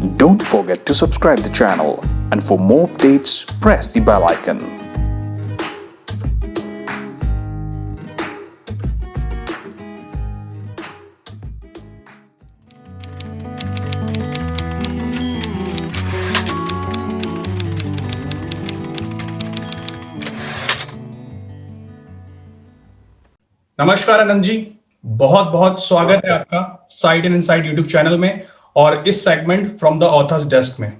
Don't forget to subscribe the channel, and for more updates, press the bell icon. नमस्कार आनंद जी, बहुत बहुत स्वागत है आपका side and inside YouTube channel में और इस segment from the author's desk में।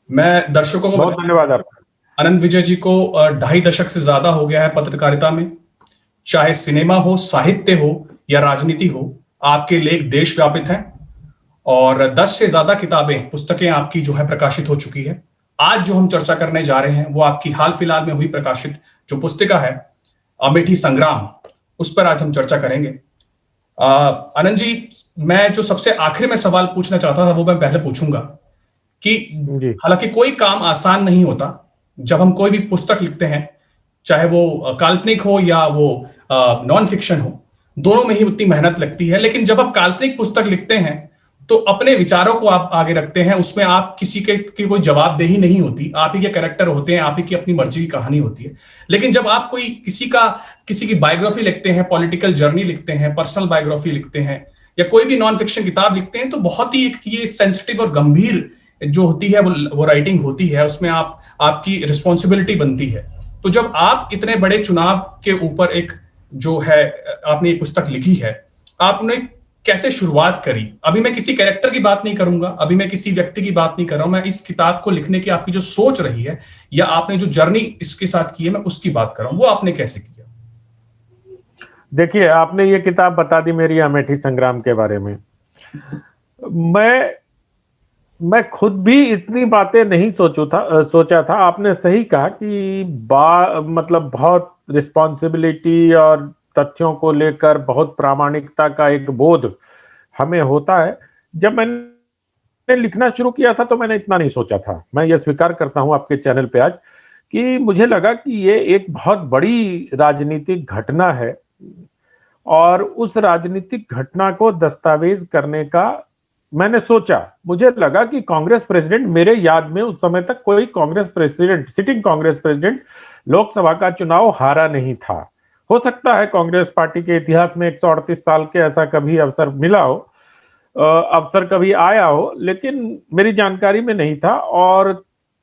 मैं दर्शकों को बहुत धन्यवाद आपका। आनंद विजय जी को 2.5 दशक से ज्यादा हो गया है पत्रकारिता में। चाहे सिनेमा हो, साहित्य हो या राजनीति हो, आपके लेख देश व्यापित हैं और 10 से ज्यादा किताबें, पुस्तकें आपकी जो है प्रकाशित हो चुकी है। आज जो हम चर्चा करने जा रहे हैं वो आपकी हाल फिलहाल में हुई प्रकाशित जो पुस्तिका है अमेठी संग्राम, उस पर आज हम चर्चा करेंगे। आनंद जी, मैं जो सबसे आखिर में सवाल पूछना चाहता था वो मैं पहले पूछूंगा कि हालांकि कोई काम आसान नहीं होता। जब हम कोई भी पुस्तक लिखते हैं, चाहे वो काल्पनिक हो या वो नॉन फिक्शन हो, दोनों में ही उतनी मेहनत लगती है। लेकिन जब आप काल्पनिक पुस्तक लिखते हैं तो अपने विचारों को आप आगे रखते हैं, उसमें आप किसी की कोई जवाबदेही नहीं होती, आप ही के कैरेक्टर होते हैं, आप ही की अपनी मर्जी की कहानी होती है। लेकिन जब आप कोई किसी की बायोग्राफी लिखते हैं, पॉलिटिकल जर्नी लिखते हैं, पर्सनल बायोग्राफी लिखते हैं या कोई भी नॉन फिक्शन किताब लिखते हैं, तो बहुत ही ये सेंसिटिव और गंभीर जो होती है वो राइटिंग होती है, उसमें आपकी रिस्पॉन्सिबिलिटी बनती है। तो जब आप इतने बड़े चुनाव के ऊपर एक जो है आपने ये पुस्तक लिखी है, आपने कैसे शुरुआत करी? अभी मैं किसी कैरेक्टर की बात नहीं करूंगा, अभी मैं किसी व्यक्ति की बात नहीं कर रहा हूं, मैं इस किताब को लिखने की आपकी जो सोच रही है या आपने जो जर्नी इसके साथ की है, मैं उसकी बात कर रहा हूं। वो आपने कैसे किया? देखिए, आपने ये किताब बता दी मेरी अमेठी संग्राम के बारे में। मैं खुद भी इतनी बातें नहीं सोचा था। आपने सही कहा कि मतलब बहुत रिस्पॉन्सिबिलिटी और तथ्यों को लेकर बहुत प्रामाणिकता का एक बोध हमें होता है। जब मैंने लिखना शुरू किया था तो मैंने इतना नहीं सोचा था। मैं ये स्वीकार करता हूं आपके चैनल पे आज कि मुझे लगा कि ये एक बहुत बड़ी राजनीतिक घटना है और उस राजनीतिक घटना को दस्तावेज करने का मैंने सोचा। मुझे लगा कि कांग्रेस प्रेसिडेंट, मेरे याद में उस समय तक कोई Congress president, sitting Congress president Lok Sabha का चुनाव हारा नहीं था। हो सकता है कांग्रेस पार्टी के इतिहास में 138 साल के ऐसा कभी अवसर मिला हो, अवसर कभी आया हो, लेकिन मेरी जानकारी में नहीं था। और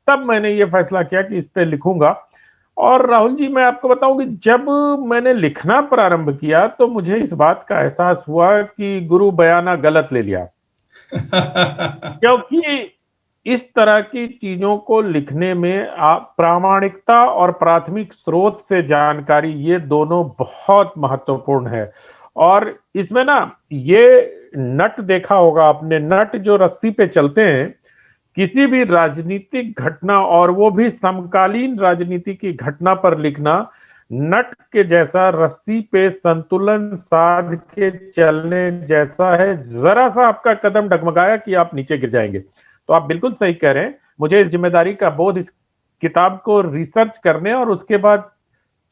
तब मैंने ये फैसला किया कि इस पे लिखूंगा। और राहुल जी, मैं आपको बताऊं कि जब मैंने लिखना प्रारंभ किया तो मुझे इस बात का एहसास हुआ कि गुरु बयाना गलत ले लिया। क्योंकि इस तरह की चीजों को लिखने में प्रामाणिकता और प्राथमिक स्रोत से जानकारी, ये दोनों बहुत महत्वपूर्ण है। और इसमें ना, ये नट देखा होगा आपने, नट जो रस्सी पे चलते हैं, किसी भी राजनीतिक घटना और वो भी समकालीन राजनीति की घटना पर लिखना नट के जैसा, रस्सी पे संतुलन साध के चलने जैसा है। जरा सा आपका कदम डगमगाया कि आप नीचे गिर जाएंगे। तो आप बिल्कुल सही कह रहे हैं। मुझे इस जिम्मेदारी का बोध इस किताब को रिसर्च करने और उसके बाद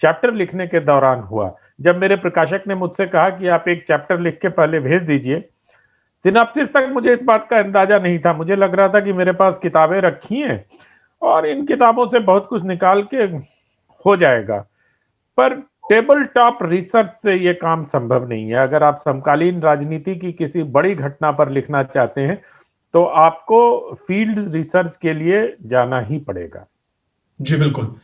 चैप्टर लिखने के दौरान हुआ, जब मेरे प्रकाशक ने मुझसे कहा कि आप एक चैप्टर लिख के पहले भेज दीजिए। सिनॉप्सिस तक मुझे इस बात का अंदाजा नहीं था। मुझे लग रहा था कि मेरे पास किताबें रखी हैं और इन किताबों से बहुत कुछ निकाल के हो जाएगा, पर टेबल टॉप रिसर्च से यह काम संभव नहीं है। अगर आप समकालीन राजनीति की किसी बड़ी घटना पर लिखना चाहते हैं तो आपको फील्ड रिसर्च के लिए जाना ही पड़ेगा। जी बिल्कुल।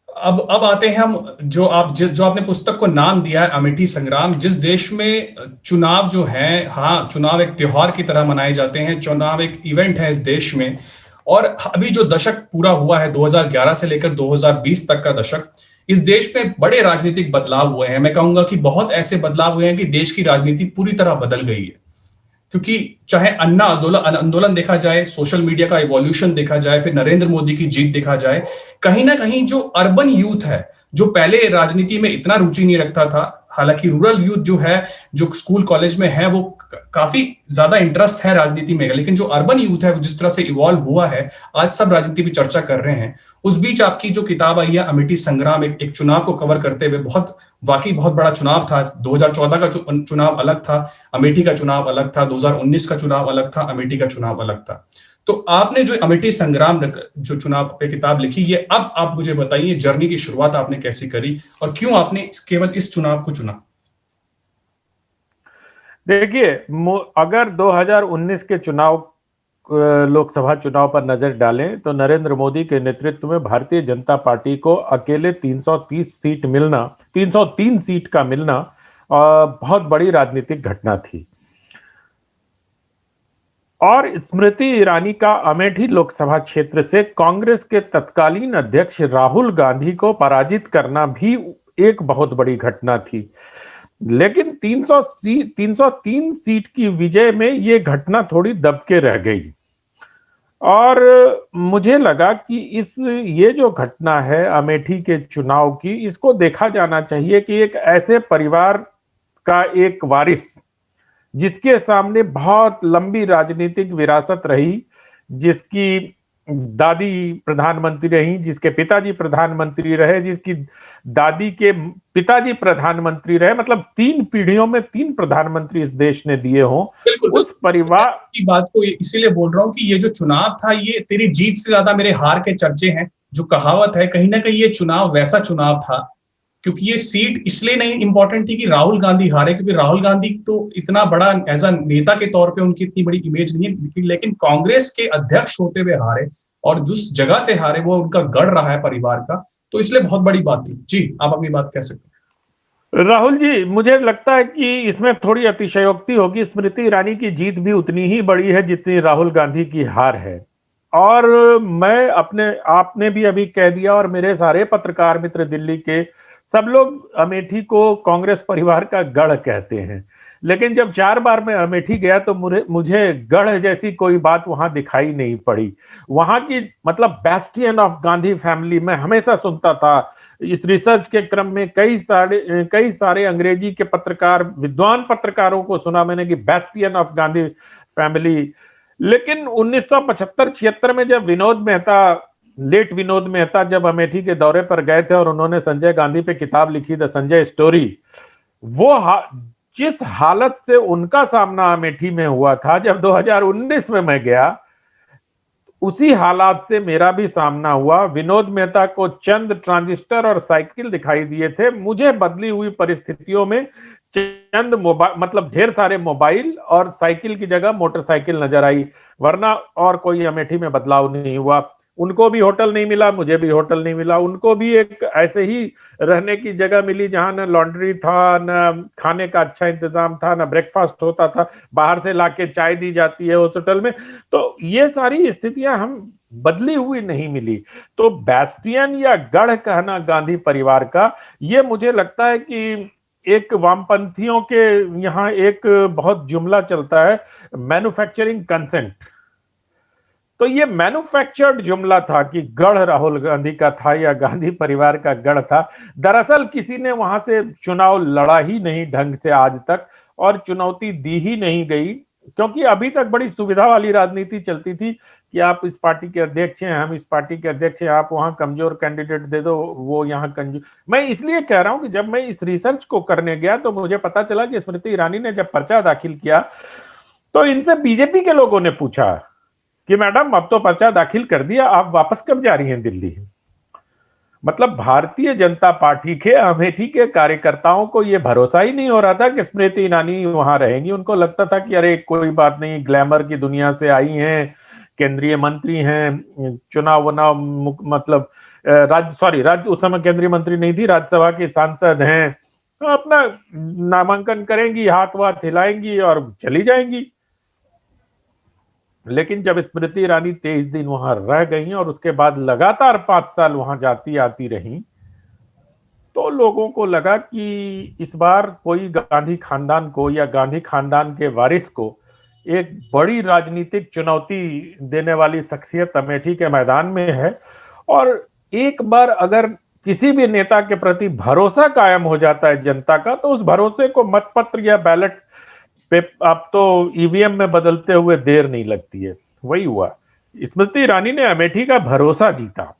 अब आते हैं हम जो आपने पुस्तक को नाम दिया है अमेठी संग्राम। जिस देश में चुनाव जो है, हाँ, चुनाव एक त्योहार की तरह मनाए जाते हैं, चुनाव एक इवेंट है इस देश में। और अभी जो दशक पूरा हुआ है 2011 से लेकर 2020 तक का दशक, इस देश में बड़े राजनीतिक बदलाव हुए हैं। मैं कहूंगा कि बहुत ऐसे बदलाव हुए हैं कि देश की राजनीति पूरी तरह बदल गई है। क्योंकि चाहे अन्ना आंदोलन देखा जाए, सोशल मीडिया का इवोल्यूशन देखा जाए, फिर नरेंद्र मोदी की जीत देखा जाए, कहीं ना कहीं जो अर्बन यूथ है, जो पहले राजनीति में इतना रुचि नहीं रखता था, हालांकि रूरल यूथ जो है, जो स्कूल कॉलेज में है, वो काफी ज्यादा इंटरेस्ट है राजनीति में, लेकिन जो अर्बन यूथ है वो जिस तरह से इवॉल्व हुआ है, आज सब राजनीति की चर्चा कर रहे हैं। उस बीच आपकी जो किताब आई है अमेठी संग्राम, एक चुनाव को कवर करते हुए, वाकई बहुत बड़ा चुनाव था। 2014 का चुनाव अलग था, अमेठी का चुनाव अलग था, 2019 का चुनाव अलग था, अमेठी का चुनाव अलग था। तो आपने जो अमेठी संग्राम जो चुनाव पे किताब लिखी, ये अब आप मुझे बताइए जर्नी की शुरुआत आपने कैसी करी और क्यों आपने केवल इस चुनाव को चुना? देखिए, अगर 2019 के चुनाव, लोकसभा चुनाव पर नजर डालें तो नरेंद्र मोदी के नेतृत्व में भारतीय जनता पार्टी को अकेले 330 सीट मिलना, 303 सीट का मिलना बहुत बड़ी राजनीतिक घटना थी। और स्मृति ईरानी का अमेठी लोकसभा क्षेत्र से कांग्रेस के तत्कालीन अध्यक्ष राहुल गांधी को पराजित करना भी एक बहुत बड़ी घटना थी। लेकिन 303 सीट की विजय में ये घटना थोड़ी दबके रह गई और मुझे लगा कि ये जो घटना है अमेठी के चुनाव की, इसको देखा जाना चाहिए कि एक ऐसे परिवार का एक वारिस जिसके सामने बहुत लंबी राजनीतिक विरासत रही, जिसकी दादी प्रधानमंत्री रही, जिसके पिताजी प्रधानमंत्री रहे, जिसकी दादी के पिताजी प्रधानमंत्री रहे, मतलब 3 पीढ़ियों में 3 प्रधानमंत्री इस देश ने दिए हों। बिल्कुल, उस परिवार की बात को इसीलिए बोल रहा हूं कि ये जो चुनाव था, ये तेरी जीत से ज्यादा मेरे हार के चर्चे हैं। जो कहावत है, कहीं ना कहीं ये चुनाव वैसा चुनाव था, क्योंकि ये सीट इसलिए नहीं इंपॉर्टेंट थी कि राहुल गांधी हारे, क्योंकि राहुल गांधी तो इतना बड़ा एज अ नेता के तौर पे उनकी इतनी बड़ी इमेज नहीं है, लेकिन कांग्रेस के अध्यक्ष होते हुए हारे, और जिस जगह से हारे वो उनका गढ़ रहा है परिवार का, तो इसलिए बहुत बड़ी बात थी। जी, आप अपनी बात कह सकते हैं। राहुल जी, मुझे लगता है कि इसमें थोड़ी अतिशयोक्ति होगी। स्मृति ईरानी की जीत भी उतनी ही बड़ी है जितनी राहुल गांधी की हार है। और मैं आपने भी अभी कह दिया, और मेरे सारे पत्रकार मित्र दिल्ली के सब लोग अमेठी को कांग्रेस परिवार का गढ़ कहते हैं, लेकिन जब 4 बार मैं अमेठी गया तो मुझे गढ़ जैसी कोई बात वहां दिखाई नहीं पड़ी। वहां की मतलब बैस्टियन ऑफ गांधी फैमिली मैं हमेशा सुनता था। इस रिसर्च के क्रम में कई सारे अंग्रेजी के पत्रकार, विद्वान पत्रकारों को सुना मैंने कि बैस्टियन ऑफ गांधी फैमिली। लेकिन 1975-76 में जब लेट विनोद मेहता जब अमेठी के दौरे पर गए थे और उन्होंने संजय गांधी पे किताब लिखी, द संजय स्टोरी, जिस हालत से उनका सामना अमेठी में हुआ था, जब 2019 में मैं गया उसी हालात से मेरा भी सामना हुआ। विनोद मेहता को चंद ट्रांजिस्टर और साइकिल दिखाई दिए थे, मुझे बदली हुई परिस्थितियों में चंद मोबाइल, मतलब ढेर सारे मोबाइल और साइकिल की जगह मोटरसाइकिल नजर आई, वरना और कोई अमेठी में बदलाव नहीं हुआ। उनको भी होटल नहीं मिला, मुझे भी होटल नहीं मिला। उनको भी एक ऐसे ही रहने की जगह मिली जहां न लॉन्ड्री था, न खाने का अच्छा इंतजाम था, न ब्रेकफास्ट होता था, बाहर से लाके चाय दी जाती है उस होटल में। तो ये सारी स्थितियां हम बदली हुई नहीं मिली। तो बैस्टियन या गढ़ कहना गांधी परिवार का, ये मुझे लगता है कि एक वामपंथियों के यहाँ एक बहुत जुमला चलता है, मैन्युफैक्चरिंग कंसेंट। तो ये मैन्युफैक्चर्ड जुमला था कि गढ़ राहुल गांधी का था या गांधी परिवार का गढ़ था। दरअसल किसी ने वहां से चुनाव लड़ा ही नहीं ढंग से आज तक, और चुनौती दी ही नहीं गई, क्योंकि अभी तक बड़ी सुविधा वाली राजनीति चलती थी कि आप इस पार्टी के अध्यक्ष हैं, हम इस पार्टी के अध्यक्ष हैं, आप वहां कमजोर कैंडिडेट दे दो, वो यहाँ कमजोर। मैं इसलिए कह रहा हूं कि जब मैं इस रिसर्च को करने गया तो मुझे पता चला कि स्मृति ईरानी ने जब पर्चा दाखिल किया तो इनसे बीजेपी के लोगों ने पूछा कि मैडम अब तो पर्चा दाखिल कर दिया, आप वापस कब जा रही हैं दिल्ली। मतलब भारतीय जनता पार्टी के अमेठी के कार्यकर्ताओं को यह भरोसा ही नहीं हो रहा था कि स्मृति ईरानी वहां रहेंगी। उनको लगता था कि अरे कोई बात नहीं, ग्लैमर की दुनिया से आई हैं, केंद्रीय मंत्री हैं, चुनाव मतलब राज्य उस समय केंद्रीय मंत्री नहीं थी, राज्यसभा की सांसद हैं, तो अपना नामांकन करेंगी, हाथ वाथ हिलाएंगी और चली जाएंगी। लेकिन जब स्मृति ईरानी 23 दिन वहां रह गई और उसके बाद लगातार 5 साल वहां जाती आती रही, तो लोगों को लगा कि इस बार कोई गांधी खानदान को या गांधी खानदान के वारिस को एक बड़ी राजनीतिक चुनौती देने वाली शख्सियत अमेठी के मैदान में है। और एक बार अगर किसी भी नेता के प्रति भरोसा कायम हो जाता है जनता का, तो उस भरोसे को मतपत्र या बैलेट पे अब तो ईवीएम में बदलते हुए देर नहीं लगती है। वही हुआ, स्मृति ईरानी ने अमेठी का भरोसा जीता।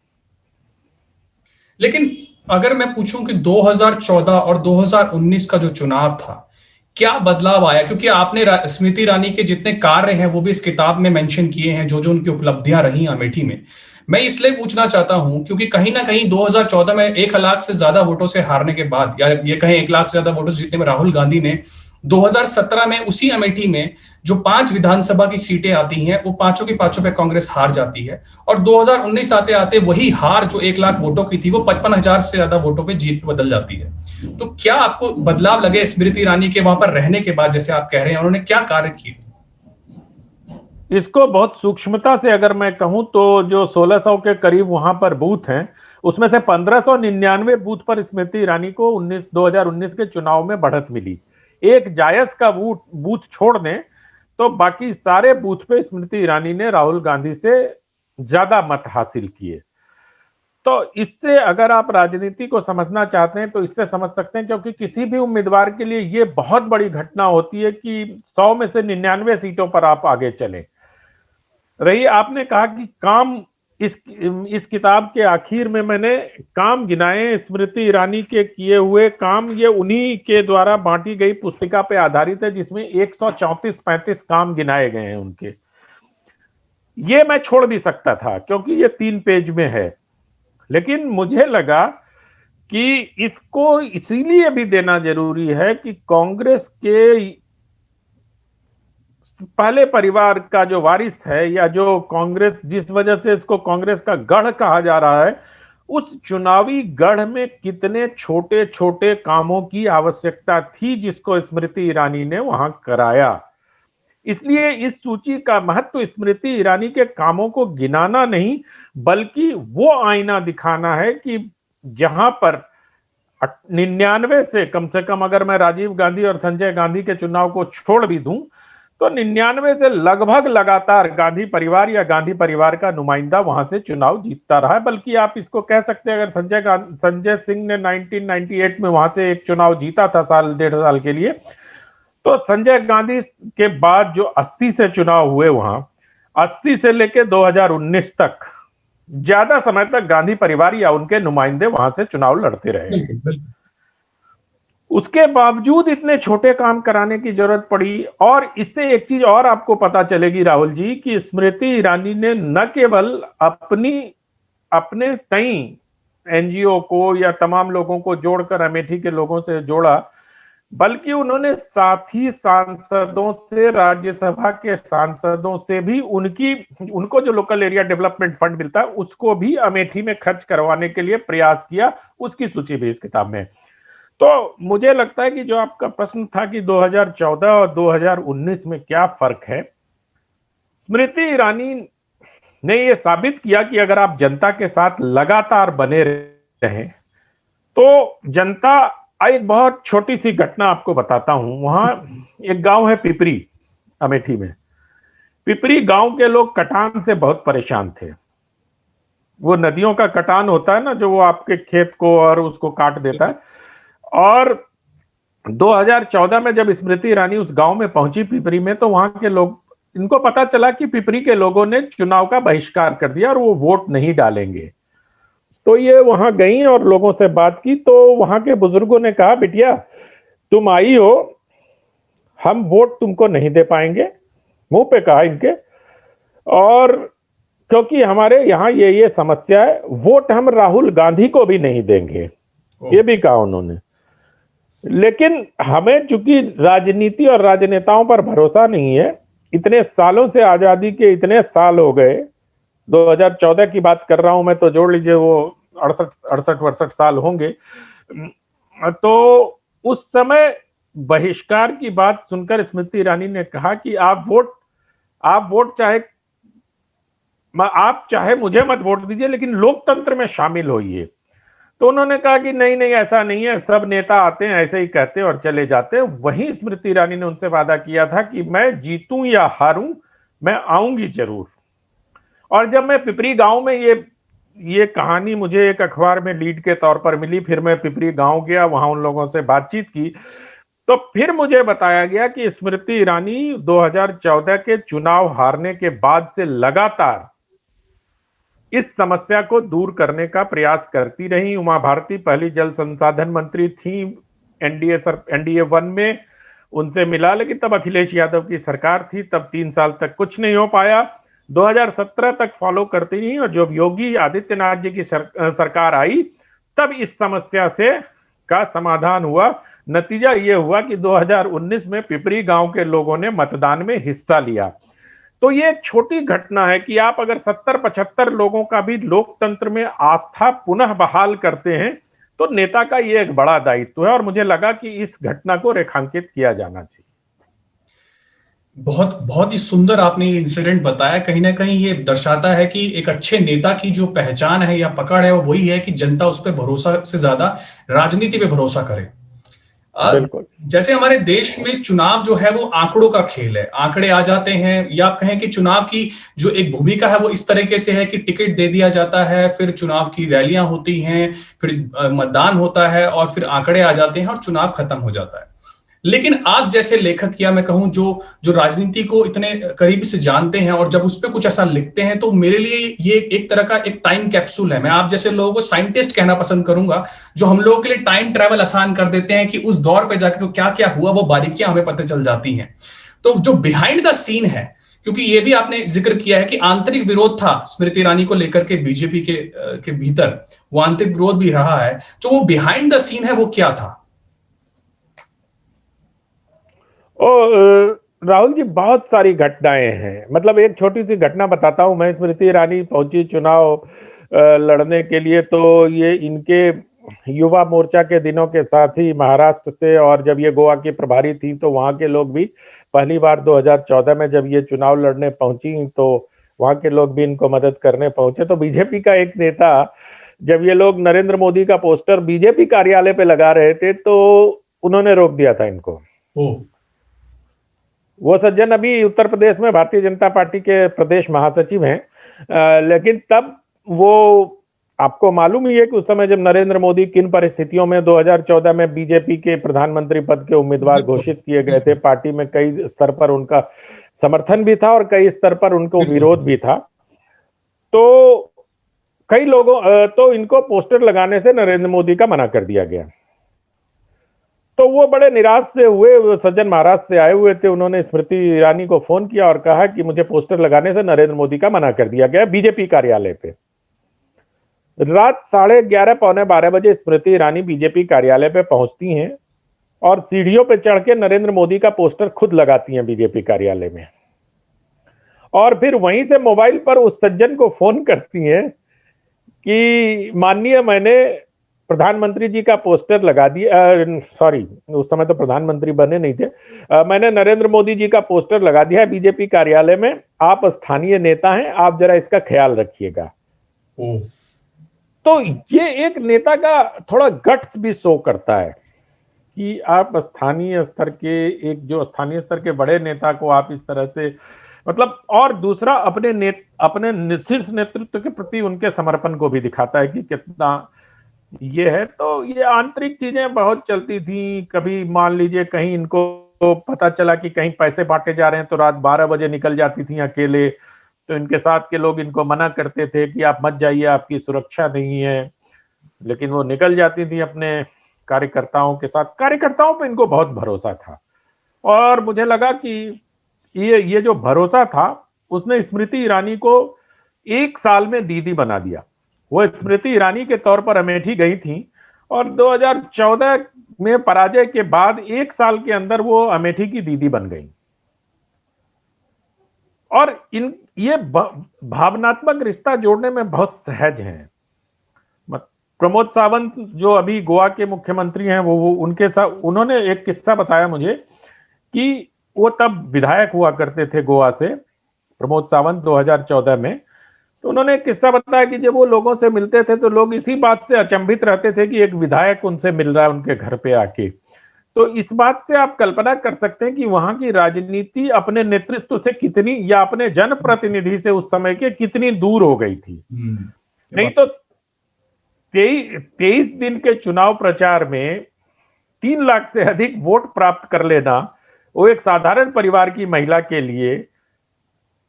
लेकिन अगर मैं पूछूं कि 2014 और 2019 का जो चुनाव था, क्या बदलाव आया? क्योंकि आपने स्मृति ईरानी के जितने कार्य हैं वो भी इस किताब में मेंशन किए हैं, जो जो उनकी उपलब्धियां रही अमेठी में। मैं इसलिए पूछना चाहता हूं क्योंकि कहीं ना कहीं 2014 में 1 लाख से ज्यादा वोटों से हारने के बाद, या ये कहें 1 लाख से ज्यादा वोटों से जीतने में राहुल गांधी ने 2017 में उसी अमेठी में जो 5 विधानसभा की सीटें आती हैं वो पांचों की पांचों पे कांग्रेस हार जाती है, और 2019 आते आते वही हार जो 1 लाख वोटों की थी वो 55,000 से ज्यादा वोटों पे जीत बदल जाती है। तो क्या आपको बदलाव लगे स्मृति ईरानी के वहां पर रहने के बाद? जैसे आप कह रहे हैं उन्होंने क्या कार्य किए? इसको बहुत सूक्ष्मता से अगर मैं कहूं तो जो 1600 के करीब वहां पर बूथ हैं, उसमें से 1599 बूथ पर स्मृति ईरानी को 2019 के चुनाव में बढ़त मिली। एक जायज का बूथ छोड़ दें तो बाकी सारे बूथ पे स्मृति ईरानी ने राहुल गांधी से ज्यादा मत हासिल किए। तो इससे अगर आप राजनीति को समझना चाहते हैं तो इससे समझ सकते हैं, क्योंकि किसी भी उम्मीदवार के लिए ये बहुत बड़ी घटना होती है कि 100 में से 99 सीटों पर आप आगे चलें। रही आपने कहा कि काम, इस किताब के आखिर में मैंने काम गिनाए स्मृति ईरानी के किए हुए काम। ये उन्हीं के द्वारा बांटी गई पुस्तिका पे आधारित है जिसमें 134-35 काम गिनाए गए हैं उनके। ये मैं छोड़ भी सकता था क्योंकि ये 3 पेज में है, लेकिन मुझे लगा कि इसको इसीलिए भी देना जरूरी है कि कांग्रेस के पहले परिवार का जो वारिस है, या जो कांग्रेस, जिस वजह से इसको कांग्रेस का गढ़ कहा जा रहा है, उस चुनावी गढ़ में कितने छोटे छोटे कामों की आवश्यकता थी जिसको स्मृति ईरानी ने वहां कराया। इसलिए इस सूची का महत्व स्मृति ईरानी के कामों को गिनाना नहीं, बल्कि वो आईना दिखाना है कि जहां पर 99 से कम अगर मैं राजीव गांधी और संजय गांधी के चुनाव को छोड़ भी दूं तो 99 से लगभग लगातार गांधी परिवार या गांधी परिवार का नुमाइंदा वहां से चुनाव जीतता रहा है। बल्कि आप इसको कह सकते हैं, अगर संजय सिंह ने 1998 में वहां से एक चुनाव जीता था 1.5 साल के लिए, तो संजय गांधी के बाद जो 80 से चुनाव हुए वहां, 80 से लेकर 2019 तक ज्यादा समय तक गांधी परिवार या उनके नुमाइंदे वहां से चुनाव लड़ते रहे। उसके बावजूद इतने छोटे काम कराने की जरूरत पड़ी। और इससे एक चीज और आपको पता चलेगी राहुल जी, कि स्मृति ईरानी ने न केवल अपने कई एनजीओ को या तमाम लोगों को जोड़कर अमेठी के लोगों से जोड़ा, बल्कि उन्होंने साथी सांसदों से, राज्यसभा के सांसदों से भी उनको जो लोकल एरिया डेवलपमेंट फंड मिलता है उसको भी अमेठी में खर्च करवाने के लिए प्रयास किया। उसकी सूची भी इस किताब में। तो मुझे लगता है कि जो आपका प्रश्न था कि 2014 और 2019 में क्या फर्क है, स्मृति ईरानी ने यह साबित किया कि अगर आप जनता के साथ लगातार बने रहें तो जनता, एक बहुत छोटी सी घटना आपको बताता हूं। वहां एक गांव है पिपरी, अमेठी में। पिपरी गांव के लोग कटान से बहुत परेशान थे। वो नदियों का कटान होता है ना, जो वो आपके खेत को और उसको काट देता है। और 2014 में जब स्मृति ईरानी उस गांव में पहुंची पिपरी में, तो वहां के लोग, इनको पता चला कि पिपरी के लोगों ने चुनाव का बहिष्कार कर दिया और वो वोट नहीं डालेंगे। तो ये वहां गई और लोगों से बात की, तो वहां के बुजुर्गों ने कहा, बिटिया तुम आई हो, हम वोट तुमको नहीं दे पाएंगे, मुंह पे कहा इनके, और क्योंकि हमारे यहाँ ये समस्या है, वोट हम राहुल गांधी को भी नहीं देंगे, ये भी कहा उन्होंने। लेकिन हमें चूंकि राजनीति और राजनेताओं पर भरोसा नहीं है, इतने सालों से, आजादी के इतने साल हो गए, 2014 की बात कर रहा हूं मैं, तो जोड़ लीजिए वो 68 साल होंगे। तो उस समय बहिष्कार की बात सुनकर स्मृति ईरानी ने कहा कि आप वोट चाहे मुझे मत वोट दीजिए, लेकिन लोकतंत्र में शामिल होइए। तो उन्होंने कहा कि नहीं ऐसा नहीं है, सब नेता आते हैं ऐसे ही कहते हैं और चले जाते हैं। वहीं स्मृति ईरानी ने उनसे वादा किया था कि मैं जीतूं या हारूं, मैं आऊंगी जरूर। और जब मैं पिपरी गांव में ये ये कहानी मुझे एक अखबार में लीड के तौर पर मिली, फिर मैं पिपरी गांव गया, वहां उन लोगों से बातचीत की, तो फिर मुझे बताया गया कि स्मृति ईरानी 2014 के चुनाव हारने के बाद से लगातार इस समस्या को दूर करने का प्रयास करती रही। उमा भारती पहली जल संसाधन मंत्री थी एनडीए 1 में, उनसे मिला, लेकिन तब अखिलेश यादव की सरकार थी, तब 3 साल तक कुछ नहीं हो पाया। 2017 तक फॉलो करती रही, और जब योगी आदित्यनाथ जी की सरकार आई, तब इस समस्या से का समाधान हुआ। नतीजा ये हुआ कि 2019 में पिपरी गांव के लोगों ने मतदान में हिस्सा लिया। तो ये एक छोटी घटना है कि आप अगर 70-75 लोगों का भी लोकतंत्र में आस्था पुनः बहाल करते हैं, तो नेता का ये एक बड़ा दायित्व है, और मुझे लगा कि इस घटना को रेखांकित किया जाना चाहिए। बहुत बहुत ही सुंदर आपने ये इंसिडेंट बताया। कहीं ना कहीं ये दर्शाता है कि एक अच्छे नेता की जो पहचान है या पकड़ है वो वही है कि जनता उस पर भरोसा से ज्यादा राजनीति पे भरोसा करे। बिल्कुल। जैसे हमारे देश में चुनाव जो है वो आंकड़ों का खेल है, आंकड़े आ जाते हैं, या आप कहें कि चुनाव की जो एक भूमिका है वो इस तरीके से है कि टिकट दे दिया जाता है, फिर चुनाव की रैलियां होती हैं, फिर मतदान होता है, और फिर आंकड़े आ जाते हैं और चुनाव खत्म हो जाता है। लेकिन आप जैसे लेखक, या मैं कहूं जो जो राजनीति को इतने करीब से जानते हैं, और जब उस पर कुछ ऐसा लिखते हैं, तो मेरे लिए ये एक तरह का एक टाइम कैप्सूल है। मैं आप जैसे लोगों को साइंटिस्ट कहना पसंद करूंगा, जो हम लोगों के लिए टाइम ट्रैवल आसान कर देते हैं कि उस दौर पे जाकर क्या क्या हुआ वो बारीकियां हमें पता चल जाती हैं। तो जो बिहाइंड द सीन है, क्योंकि ये भी आपने जिक्र किया है कि आंतरिक विरोध था स्मृति ईरानी को लेकर के बीजेपी के भीतर, वो आंतरिक विरोध भी रहा है, जो वो बिहाइंड द सीन है वो क्या था? राहुल जी, बहुत सारी घटनाएं हैं। मतलब एक छोटी सी घटना बताता हूं मैं। स्मृति ईरानी पहुंची चुनाव लड़ने के लिए, तो ये इनके युवा मोर्चा के दिनों के साथ ही महाराष्ट्र से, और जब ये गोवा की प्रभारी थी तो वहां के लोग भी पहली बार 2014 में जब ये चुनाव लड़ने पहुंची, तो वहां के लोग भी इनको मदद करने पहुंचे। तो बीजेपी का एक नेता, जब ये लोग नरेंद्र मोदी का पोस्टर बीजेपी कार्यालय पे लगा रहे थे, तो उन्होंने रोक दिया था इनको। वो सज्जन अभी उत्तर प्रदेश में भारतीय जनता पार्टी के प्रदेश महासचिव हैं, लेकिन तब वो, आपको मालूम ही है कि उस समय जब नरेंद्र मोदी किन परिस्थितियों में 2014 में बीजेपी के प्रधानमंत्री पद के उम्मीदवार घोषित किए गए थे। पार्टी में कई स्तर पर उनका समर्थन भी था और कई स्तर पर उनको विरोध भी था। तो कई लोगों तो इनको पोस्टर लगाने से नरेंद्र मोदी का मना कर दिया गया। तो वो बड़े निराश से हुए, वो सज्जन महाराष्ट्र से आए हुए थे, उन्होंने स्मृति ईरानी को फोन किया और कहा कि मुझे पोस्टर लगाने से नरेंद्र मोदी का मना कर दिया गया बीजेपी कार्यालय पे। रात 11:30 पौने 12 बजे स्मृति ईरानी बीजेपी कार्यालय पे पहुंचती हैं और सीढ़ियों पे चढ़ के नरेंद्र मोदी का पोस्टर खुद लगाती हैं बीजेपी कार्यालय में, और फिर वहीं से मोबाइल पर उस सज्जन को फोन करती हैं कि माननीय, मैंने प्रधानमंत्री जी का पोस्टर लगा दिया, सॉरी उस समय तो प्रधानमंत्री बने नहीं थे, मैंने नरेंद्र मोदी जी का पोस्टर लगा दिया है बीजेपी कार्यालय में, आप स्थानीय नेता हैं, आप जरा इसका ख्याल रखिएगा। तो ये एक नेता का थोड़ा गट्स भी शो करता है कि आप स्थानीय स्तर के, एक जो स्थानीय स्तर के बड़े नेता को आप इस तरह से, मतलब, और दूसरा अपने शीर्ष नेतृत्व के प्रति उनके समर्पण को भी दिखाता है कि कितना ये है। तो ये आंतरिक चीजें बहुत चलती थी। कभी मान लीजिए कहीं इनको पता चला कि कहीं पैसे बांटे जा रहे हैं, तो रात 12 बजे निकल जाती थी अकेले, तो इनके साथ के लोग इनको मना करते थे कि आप मत जाइए, आपकी सुरक्षा नहीं है, लेकिन वो निकल जाती थी अपने कार्यकर्ताओं के साथ। कार्यकर्ताओं पे इनको बहुत भरोसा था, और मुझे लगा कि ये जो भरोसा था उसने स्मृति ईरानी को 1 साल में दीदी बना दिया। वो स्मृति ईरानी के तौर पर अमेठी गई थी, और 2014 में पराजय के बाद 1 साल के अंदर वो अमेठी की दीदी बन गई। और ये भावनात्मक रिश्ता जोड़ने में बहुत सहज हैं। प्रमोद सावंत जो अभी गोवा के मुख्यमंत्री हैं, वो उनके साथ उन्होंने एक किस्सा बताया मुझे कि वो तब विधायक हुआ करते थे गोवा से, प्रमोद सावंत 2014 में। तो उन्होंने एक किस्सा बताया कि जब वो लोगों से मिलते थे तो लोग इसी बात से अचंभित रहते थे कि एक विधायक उनसे मिल रहा है उनके घर पे आके। तो इस बात से आप कल्पना कर सकते हैं कि वहां की राजनीति अपने नेतृत्व से कितनी, या अपने जनप्रतिनिधि से उस समय के कितनी दूर हो गई थी। नहीं तो 23 दिन के चुनाव प्रचार में 3 लाख से अधिक वोट प्राप्त कर लेना, वो एक साधारण परिवार की महिला के लिए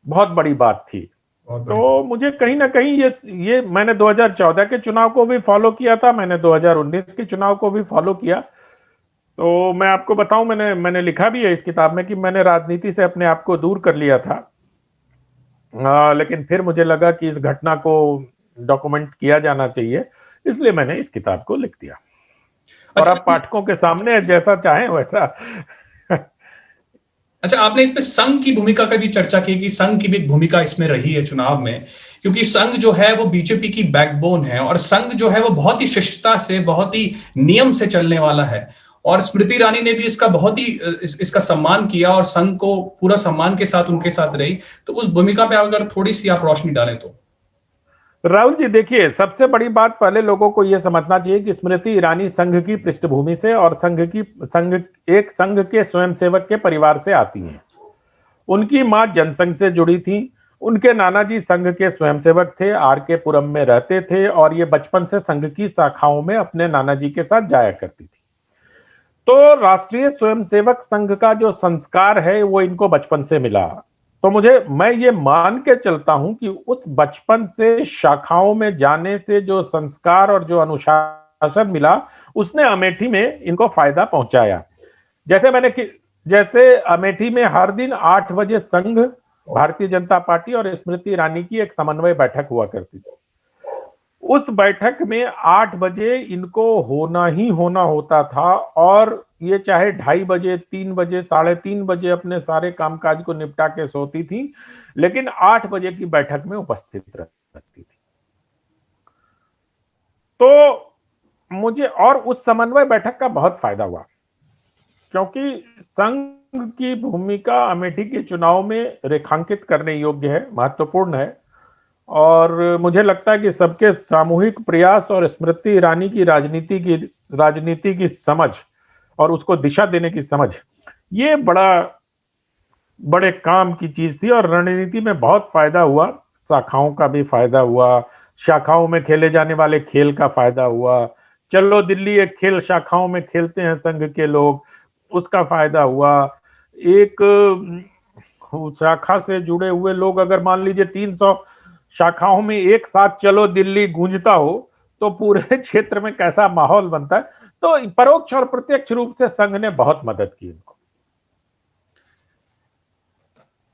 बहुत बड़ी बात थी। तो मुझे कहीं ना कहीं ये मैंने 2014 के चुनाव को भी फॉलो किया था, मैंने 2019 के चुनाव को भी फॉलो किया। तो मैं आपको बताऊं, मैंने लिखा भी है इस किताब में कि मैंने राजनीति से अपने आप को दूर कर लिया था। लेकिन फिर मुझे लगा कि इस घटना को डॉक्यूमेंट किया जाना चाहिए, इसलिए मैंने इस किताब को लिख दिया। और अब पाठकों के सामने जैसा चाहें वैसा। अच्छा, आपने इसमें संघ की भूमिका का भी चर्चा की कि संघ की भी भूमिका इसमें रही है चुनाव में, क्योंकि संघ जो है वो बीजेपी की बैकबोन है और संघ जो है वो बहुत ही शिष्टता से, बहुत ही नियम से चलने वाला है। और स्मृति ईरानी ने भी इसका बहुत ही इसका सम्मान किया और संघ को पूरा सम्मान के साथ उनके साथ रही। तो उस भूमिका पे अगर थोड़ी सी आप रोशनी डालें तो। राहुल जी देखिए, सबसे बड़ी बात पहले लोगों को यह समझना चाहिए कि स्मृति ईरानी संघ की पृष्ठभूमि से और एक संघ के स्वयंसेवक के परिवार से आती हैं। उनकी मां जनसंघ से जुड़ी थी, उनके नाना जी संघ के स्वयंसेवक थे, आर के पुरम में रहते थे और ये बचपन से संघ की शाखाओं में अपने नाना जी के साथ जाया करती थी। तो राष्ट्रीय स्वयंसेवक संघ का जो संस्कार है वो इनको बचपन से मिला। तो मैं ये मान के चलता हूं कि उस बचपन से शाखाओं में जाने से जो संस्कार और जो अनुशासन मिला, उसने अमेठी में इनको फायदा पहुंचाया। जैसे अमेठी में हर दिन 8 बजे संघ, भारतीय जनता पार्टी और स्मृति ईरानी की एक समन्वय बैठक हुआ करती थी। उस बैठक में 8 बजे इनको होना ही होना होता था और ये चाहे 2:30 बजे, 3 बजे, 3:30 बजे अपने सारे कामकाज को निपटा के सोती थी, लेकिन 8 बजे की बैठक में उपस्थित रहती थी। तो मुझे और उस समन्वय बैठक का बहुत फायदा हुआ, क्योंकि संघ की भूमिका अमेठी के चुनाव में रेखांकित करने योग्य है, महत्वपूर्ण है। और मुझे लगता है कि सबके सामूहिक प्रयास और स्मृति ईरानी की राजनीति की समझ और उसको दिशा देने की समझ, ये बड़े काम की चीज थी। और रणनीति में बहुत फायदा हुआ, शाखाओं का भी फायदा हुआ, शाखाओं में खेले जाने वाले खेल का फायदा हुआ। चलो दिल्ली एक खेल शाखाओं में खेलते हैं संघ के लोग, उसका फायदा हुआ। एक शाखा से जुड़े हुए लोग अगर मान लीजिए 300 शाखाओं में एक साथ चलो दिल्ली गूंजता हो तो पूरे क्षेत्र में कैसा माहौल बनता है। तो परोक्ष और प्रत्यक्ष रूप से संघ ने बहुत मदद की इनको।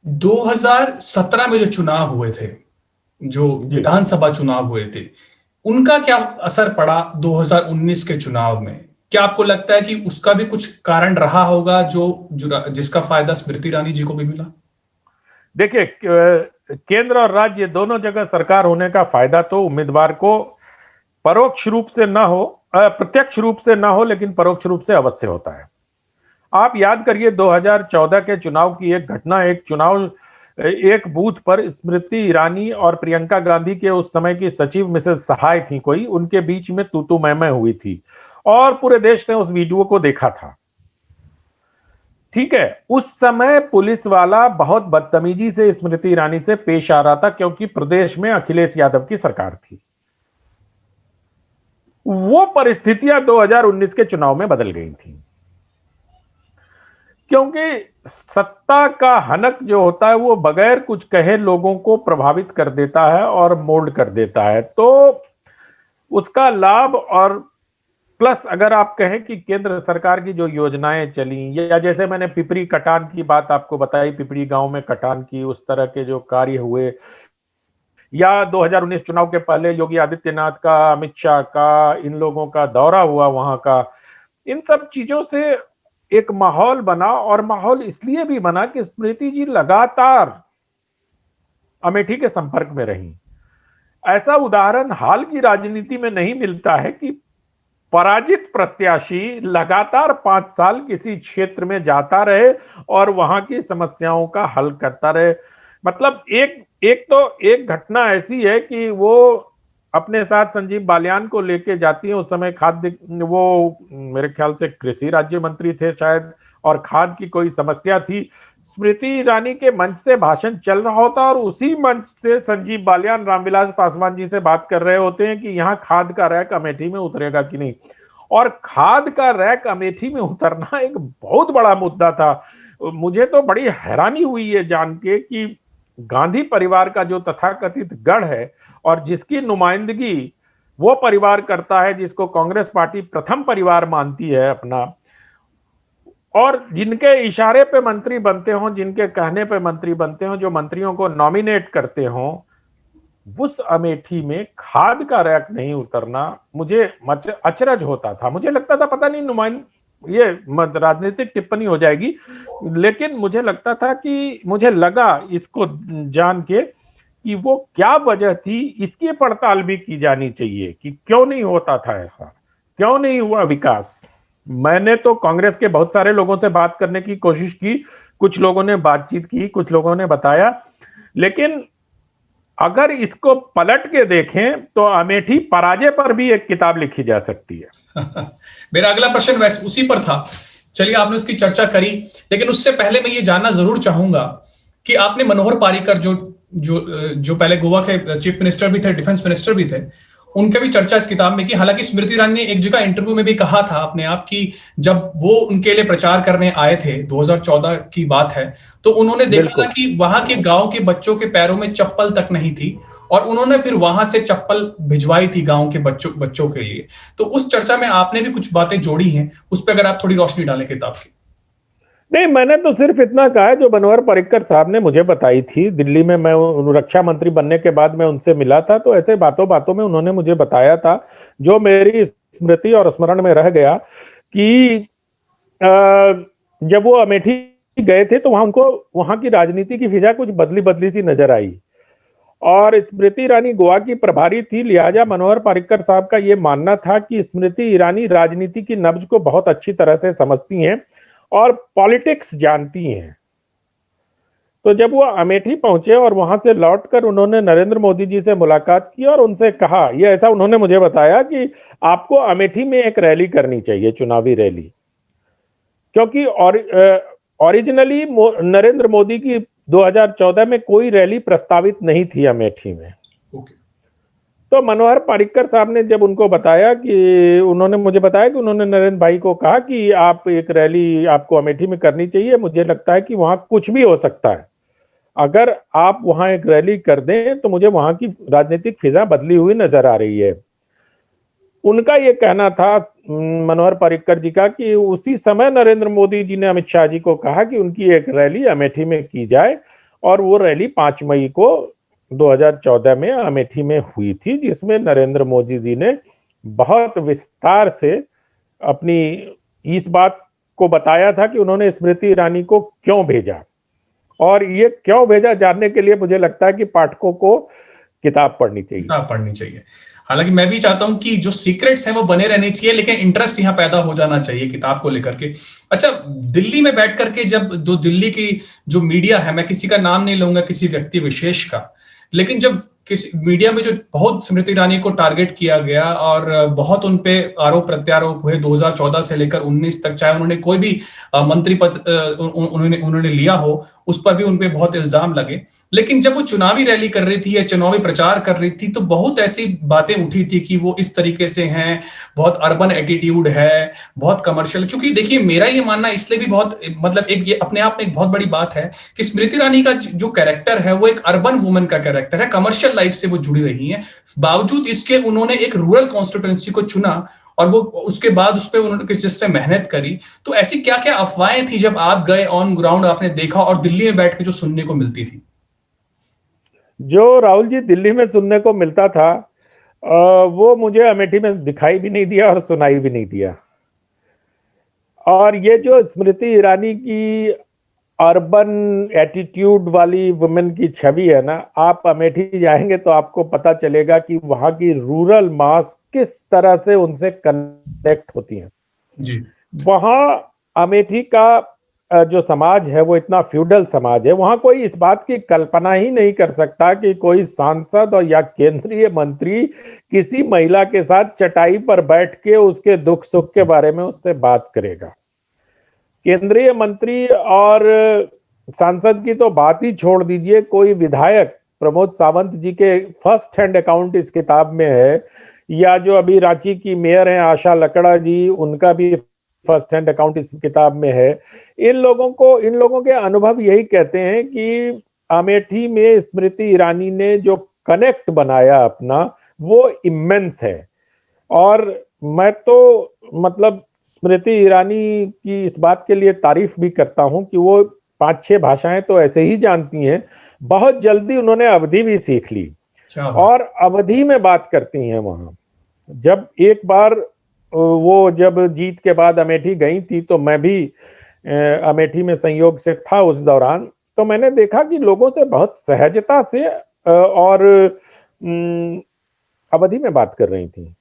2017 में जो चुनाव हुए थे, जो विधानसभा चुनाव हुए थे, उनका क्या असर पड़ा 2019 के चुनाव में? क्या आपको लगता है कि उसका भी कुछ कारण रहा होगा जिसका फायदा स्मृति ईरानी जी को भी मिला? देखिए, केंद्र और राज्य दोनों जगह सरकार होने का फायदा तो उम्मीदवार को परोक्ष रूप से ना हो, प्रत्यक्ष रूप से ना हो, लेकिन परोक्ष रूप से अवश्य होता है। आप याद करिए 2014 के चुनाव की एक घटना। एक बूथ पर स्मृति ईरानी और प्रियंका गांधी के उस समय की सचिव मिसेस सहाय थी कोई, उनके बीच में तू मैं हुई थी और पूरे देश ने उस वीडियो को देखा था। ठीक है, उस समय पुलिस वाला बहुत बदतमीजी से स्मृति ईरानी से पेश आ रहा था, क्योंकि प्रदेश में अखिलेश यादव की सरकार थी। वो परिस्थितियां 2019 के चुनाव में बदल गई थी, क्योंकि सत्ता का हनक जो होता है वो बगैर कुछ कहे लोगों को प्रभावित कर देता है और मोल्ड कर देता है। तो उसका लाभ और प्लस अगर आप कहें कि केंद्र सरकार की जो योजनाएं चली, या जैसे मैंने पिपरी कटान की बात आपको बताई, पिपरी गांव में कटान की, उस तरह के जो कार्य हुए, या 2019 चुनाव के पहले योगी आदित्यनाथ का, अमित शाह का, इन लोगों का दौरा हुआ वहां का, इन सब चीजों से एक माहौल बना। और माहौल इसलिए भी बना कि स्मृति जी लगातार अमेठी के संपर्क में रही। ऐसा उदाहरण हाल की राजनीति में नहीं मिलता है कि पराजित प्रत्याशी लगातार 5 साल किसी क्षेत्र में जाता रहे और वहां की समस्याओं का हल करता रहे। मतलब एक घटना ऐसी है कि वो अपने साथ संजीव बालियान को लेके जाती है। उस समय वो मेरे ख्याल से कृषि राज्य मंत्री थे शायद, और खाद की कोई समस्या थी। स्मृति ईरानी के मंच से भाषण चल रहा होता और उसी मंच से संजीव बालियान रामविलास पासवान जी से बात कर रहे होते हैं कि यहाँ खाद का रैक अमेठी में उतरेगा कि नहीं। और खाद का रैक अमेठी में उतरना एक बहुत बड़ा मुद्दा था। मुझे तो बड़ी हैरानी हुई ये जान के कि गांधी परिवार का जो तथाकथित गढ़ है और जिसकी नुमाइंदगी वो परिवार करता है जिसको कांग्रेस पार्टी प्रथम परिवार मानती है अपना, और जिनके इशारे पे मंत्री बनते हों, जिनके कहने पे मंत्री बनते हों, जो मंत्रियों को नॉमिनेट करते हों, उस अमेठी में खाद का रैक नहीं उतरना मुझे अचरज होता था। मुझे लगता था पता नहीं ये राजनीतिक टिप्पणी हो जाएगी, लेकिन मुझे लगता था कि मुझे लगा इसको जान के कि वो क्या वजह थी, इसकी पड़ताल भी की जानी चाहिए कि क्यों नहीं होता था ऐसा, क्यों नहीं हुआ विकास। मैंने तो कांग्रेस के बहुत सारे लोगों से बात करने की कोशिश की, कुछ लोगों ने बातचीत की, कुछ लोगों ने बताया, लेकिन अगर इसको पलट के देखें तो अमेठी पराजय पर भी एक किताब लिखी जा सकती है। मेरा अगला प्रश्न वैसे उसी पर था। चलिए, आपने उसकी चर्चा करी, लेकिन उससे पहले मैं ये जानना जरूर चाहूंगा कि आपने मनोहर पारीकर जो पहले गोवा के चीफ मिनिस्टर भी थे, डिफेंस मिनिस्टर भी थे, उनका भी चर्चा इस किताब में की। हालांकि स्मृति ईरानी ने एक जगह इंटरव्यू में भी कहा था अपने आप की, जब वो उनके लिए प्रचार करने आए थे, 2014 की बात है, तो उन्होंने देखा था कि वहां के गांव के बच्चों के पैरों में चप्पल तक नहीं थी और उन्होंने फिर वहां से चप्पल भिजवाई थी गांव के बच्चों के लिए। तो उस चर्चा में आपने भी कुछ बातें जोड़ी हैं, उस पर अगर आप थोड़ी रोशनी डालें किताब की। नहीं, मैंने तो सिर्फ इतना कहा है जो मनोहर पर्रिकर साहब ने मुझे बताई थी। दिल्ली में मैं रक्षा मंत्री बनने के बाद मैं उनसे मिला था, तो ऐसे बातों बातों में उन्होंने मुझे बताया था, जो मेरी स्मृति और स्मरण में रह गया कि जब वो अमेठी गए थे तो उनको वहां की राजनीति की फिजा कुछ बदली बदली सी नजर आई और स्मृति ईरानी गोवा की प्रभारी थी, लिहाजा मनोहर पर्रिकर साहब का ये मानना था कि स्मृति ईरानी राजनीति की नब्ज को बहुत अच्छी तरह से समझती हैं और पॉलिटिक्स जानती हैं। तो जब वो अमेठी पहुंचे और वहां से लौटकर उन्होंने नरेंद्र मोदी जी से मुलाकात की और उनसे कहा, ये ऐसा उन्होंने मुझे बताया कि आपको अमेठी में एक रैली करनी चाहिए, चुनावी रैली, क्योंकि ओरिजिनली नरेंद्र मोदी की 2014 में कोई रैली प्रस्तावित नहीं थी अमेठी में। तो मनोहर पर्रिकर साहब ने जब उनको बताया कि उन्होंने मुझे बताया कि उन्होंने नरेंद्र भाई को कहा कि आप एक रैली आपको अमेठी में करनी चाहिए, मुझे लगता है कि वहां कुछ भी हो सकता है, अगर आप वहां एक रैली कर दें तो मुझे वहां की राजनीतिक फिजा बदली हुई नजर आ रही है। उनका ये कहना था मनोहर पर्रिकर जी का कि उसी समय नरेंद्र मोदी जी ने अमित शाह जी को कहा कि उनकी एक रैली अमेठी में की जाए और वो रैली 5 मई को 2014 में अमेठी में हुई थी, जिसमें नरेंद्र मोदी जी ने बहुत विस्तार से अपनी इस बात को बताया था कि उन्होंने स्मृति ईरानी को क्यों भेजा, और ये क्यों भेजा जानने के लिए मुझे लगता है कि पाठकों को किताब पढ़नी चाहिए। हालांकि मैं भी चाहता हूं कि जो सीक्रेट्स हैं वो बने रहने चाहिए, लेकिन इंटरेस्ट यहां पैदा हो जाना चाहिए किताब को लेकर के। अच्छा, दिल्ली में बैठ करके जब दिल्ली की जो मीडिया है, मैं किसी का नाम नहीं लूंगा, किसी व्यक्ति विशेष का, लेकिन जब किसी मीडिया में जो बहुत स्मृति ईरानी को टारगेट किया गया और बहुत उनपे आरोप प्रत्यारोप हुए 2014 से लेकर 19 तक, चाहे उन्होंने कोई भी मंत्री पद उन्होंने लिया हो, उस पर भी उनपे बहुत इल्जाम लगे। लेकिन जब वो चुनावी रैली कर रही थी या चुनावी प्रचार कर रही थी तो बहुत ऐसी बातें उठी थी कि वो इस तरीके से हैं, बहुत अर्बन एटीट्यूड है, बहुत कमर्शियल। क्योंकि देखिए, मेरा ये मानना इसलिए भी बहुत मतलब एक ये अपने आप में एक बहुत बड़ी बात है कि स्मृति ईरानी का जो कैरेक्टर है वो एक अर्बन वुमन का कैरेक्टर है, कमर्शियल लाइफ से वो जुड़ी रही है। बावजूद इसके उन्होंने एक रूरल कॉन्स्टिट्यूएंसी को चुना और वो उसके बाद उस पर उन्होंने किस तरह मेहनत करी। तो ऐसी क्या क्या अफवाहें थी जब आप गए ऑन ग्राउंड, आपने देखा और दिल्ली में बैठ के जो सुनने को मिलती थी? जो राहुल जी दिल्ली में सुनने को मिलता था वो मुझे अमेठी में दिखाई भी नहीं दिया और सुनाई भी नहीं दिया। और ये जो स्मृति ईरानी की अर्बन एटीट्यूड वाली वुमेन की छवि है ना, आप अमेठी जाएंगे तो आपको पता चलेगा कि वहां की रूरल मास किस तरह से उनसे कनेक्ट होती है जी। वहां अमेठी का जो समाज है वो इतना फ्यूडल समाज है, वहां कोई इस बात की कल्पना ही नहीं कर सकता कि कोई सांसद और या केंद्रीय मंत्री किसी महिला के साथ चटाई पर बैठ के उसके दुख सुख के बारे में उससे बात करेगा। केंद्रीय मंत्री और सांसद की तो बात ही छोड़ दीजिए, कोई विधायक प्रमोद सावंत जी के फर्स्ट हैंड अकाउंट इस किताब में है, या जो अभी रांची की मेयर हैं आशा लकड़ा जी, उनका भी फर्स्ट हैंड अकाउंट इस किताब में है। इन लोगों के अनुभव यही कहते हैं कि अमेठी में स्मृति ईरानी ने जो कनेक्ट बनाया अपना, वो इमेंस है। और मैं तो मतलब स्मृति ईरानी की इस बात के लिए तारीफ भी करता हूं कि वो 5-6 भाषाएं तो ऐसे ही जानती हैं, बहुत जल्दी उन्होंने अवधी भी सीख ली और अवधी में बात करती हैं वहां। जब एक बार वो जब जीत के बाद अमेठी गई थी, तो मैं भी अमेठी में संयोग से था उस दौरान, तो मैंने देखा कि लोगों से बहुत सहजता से और अवधी में बात कर रही थी।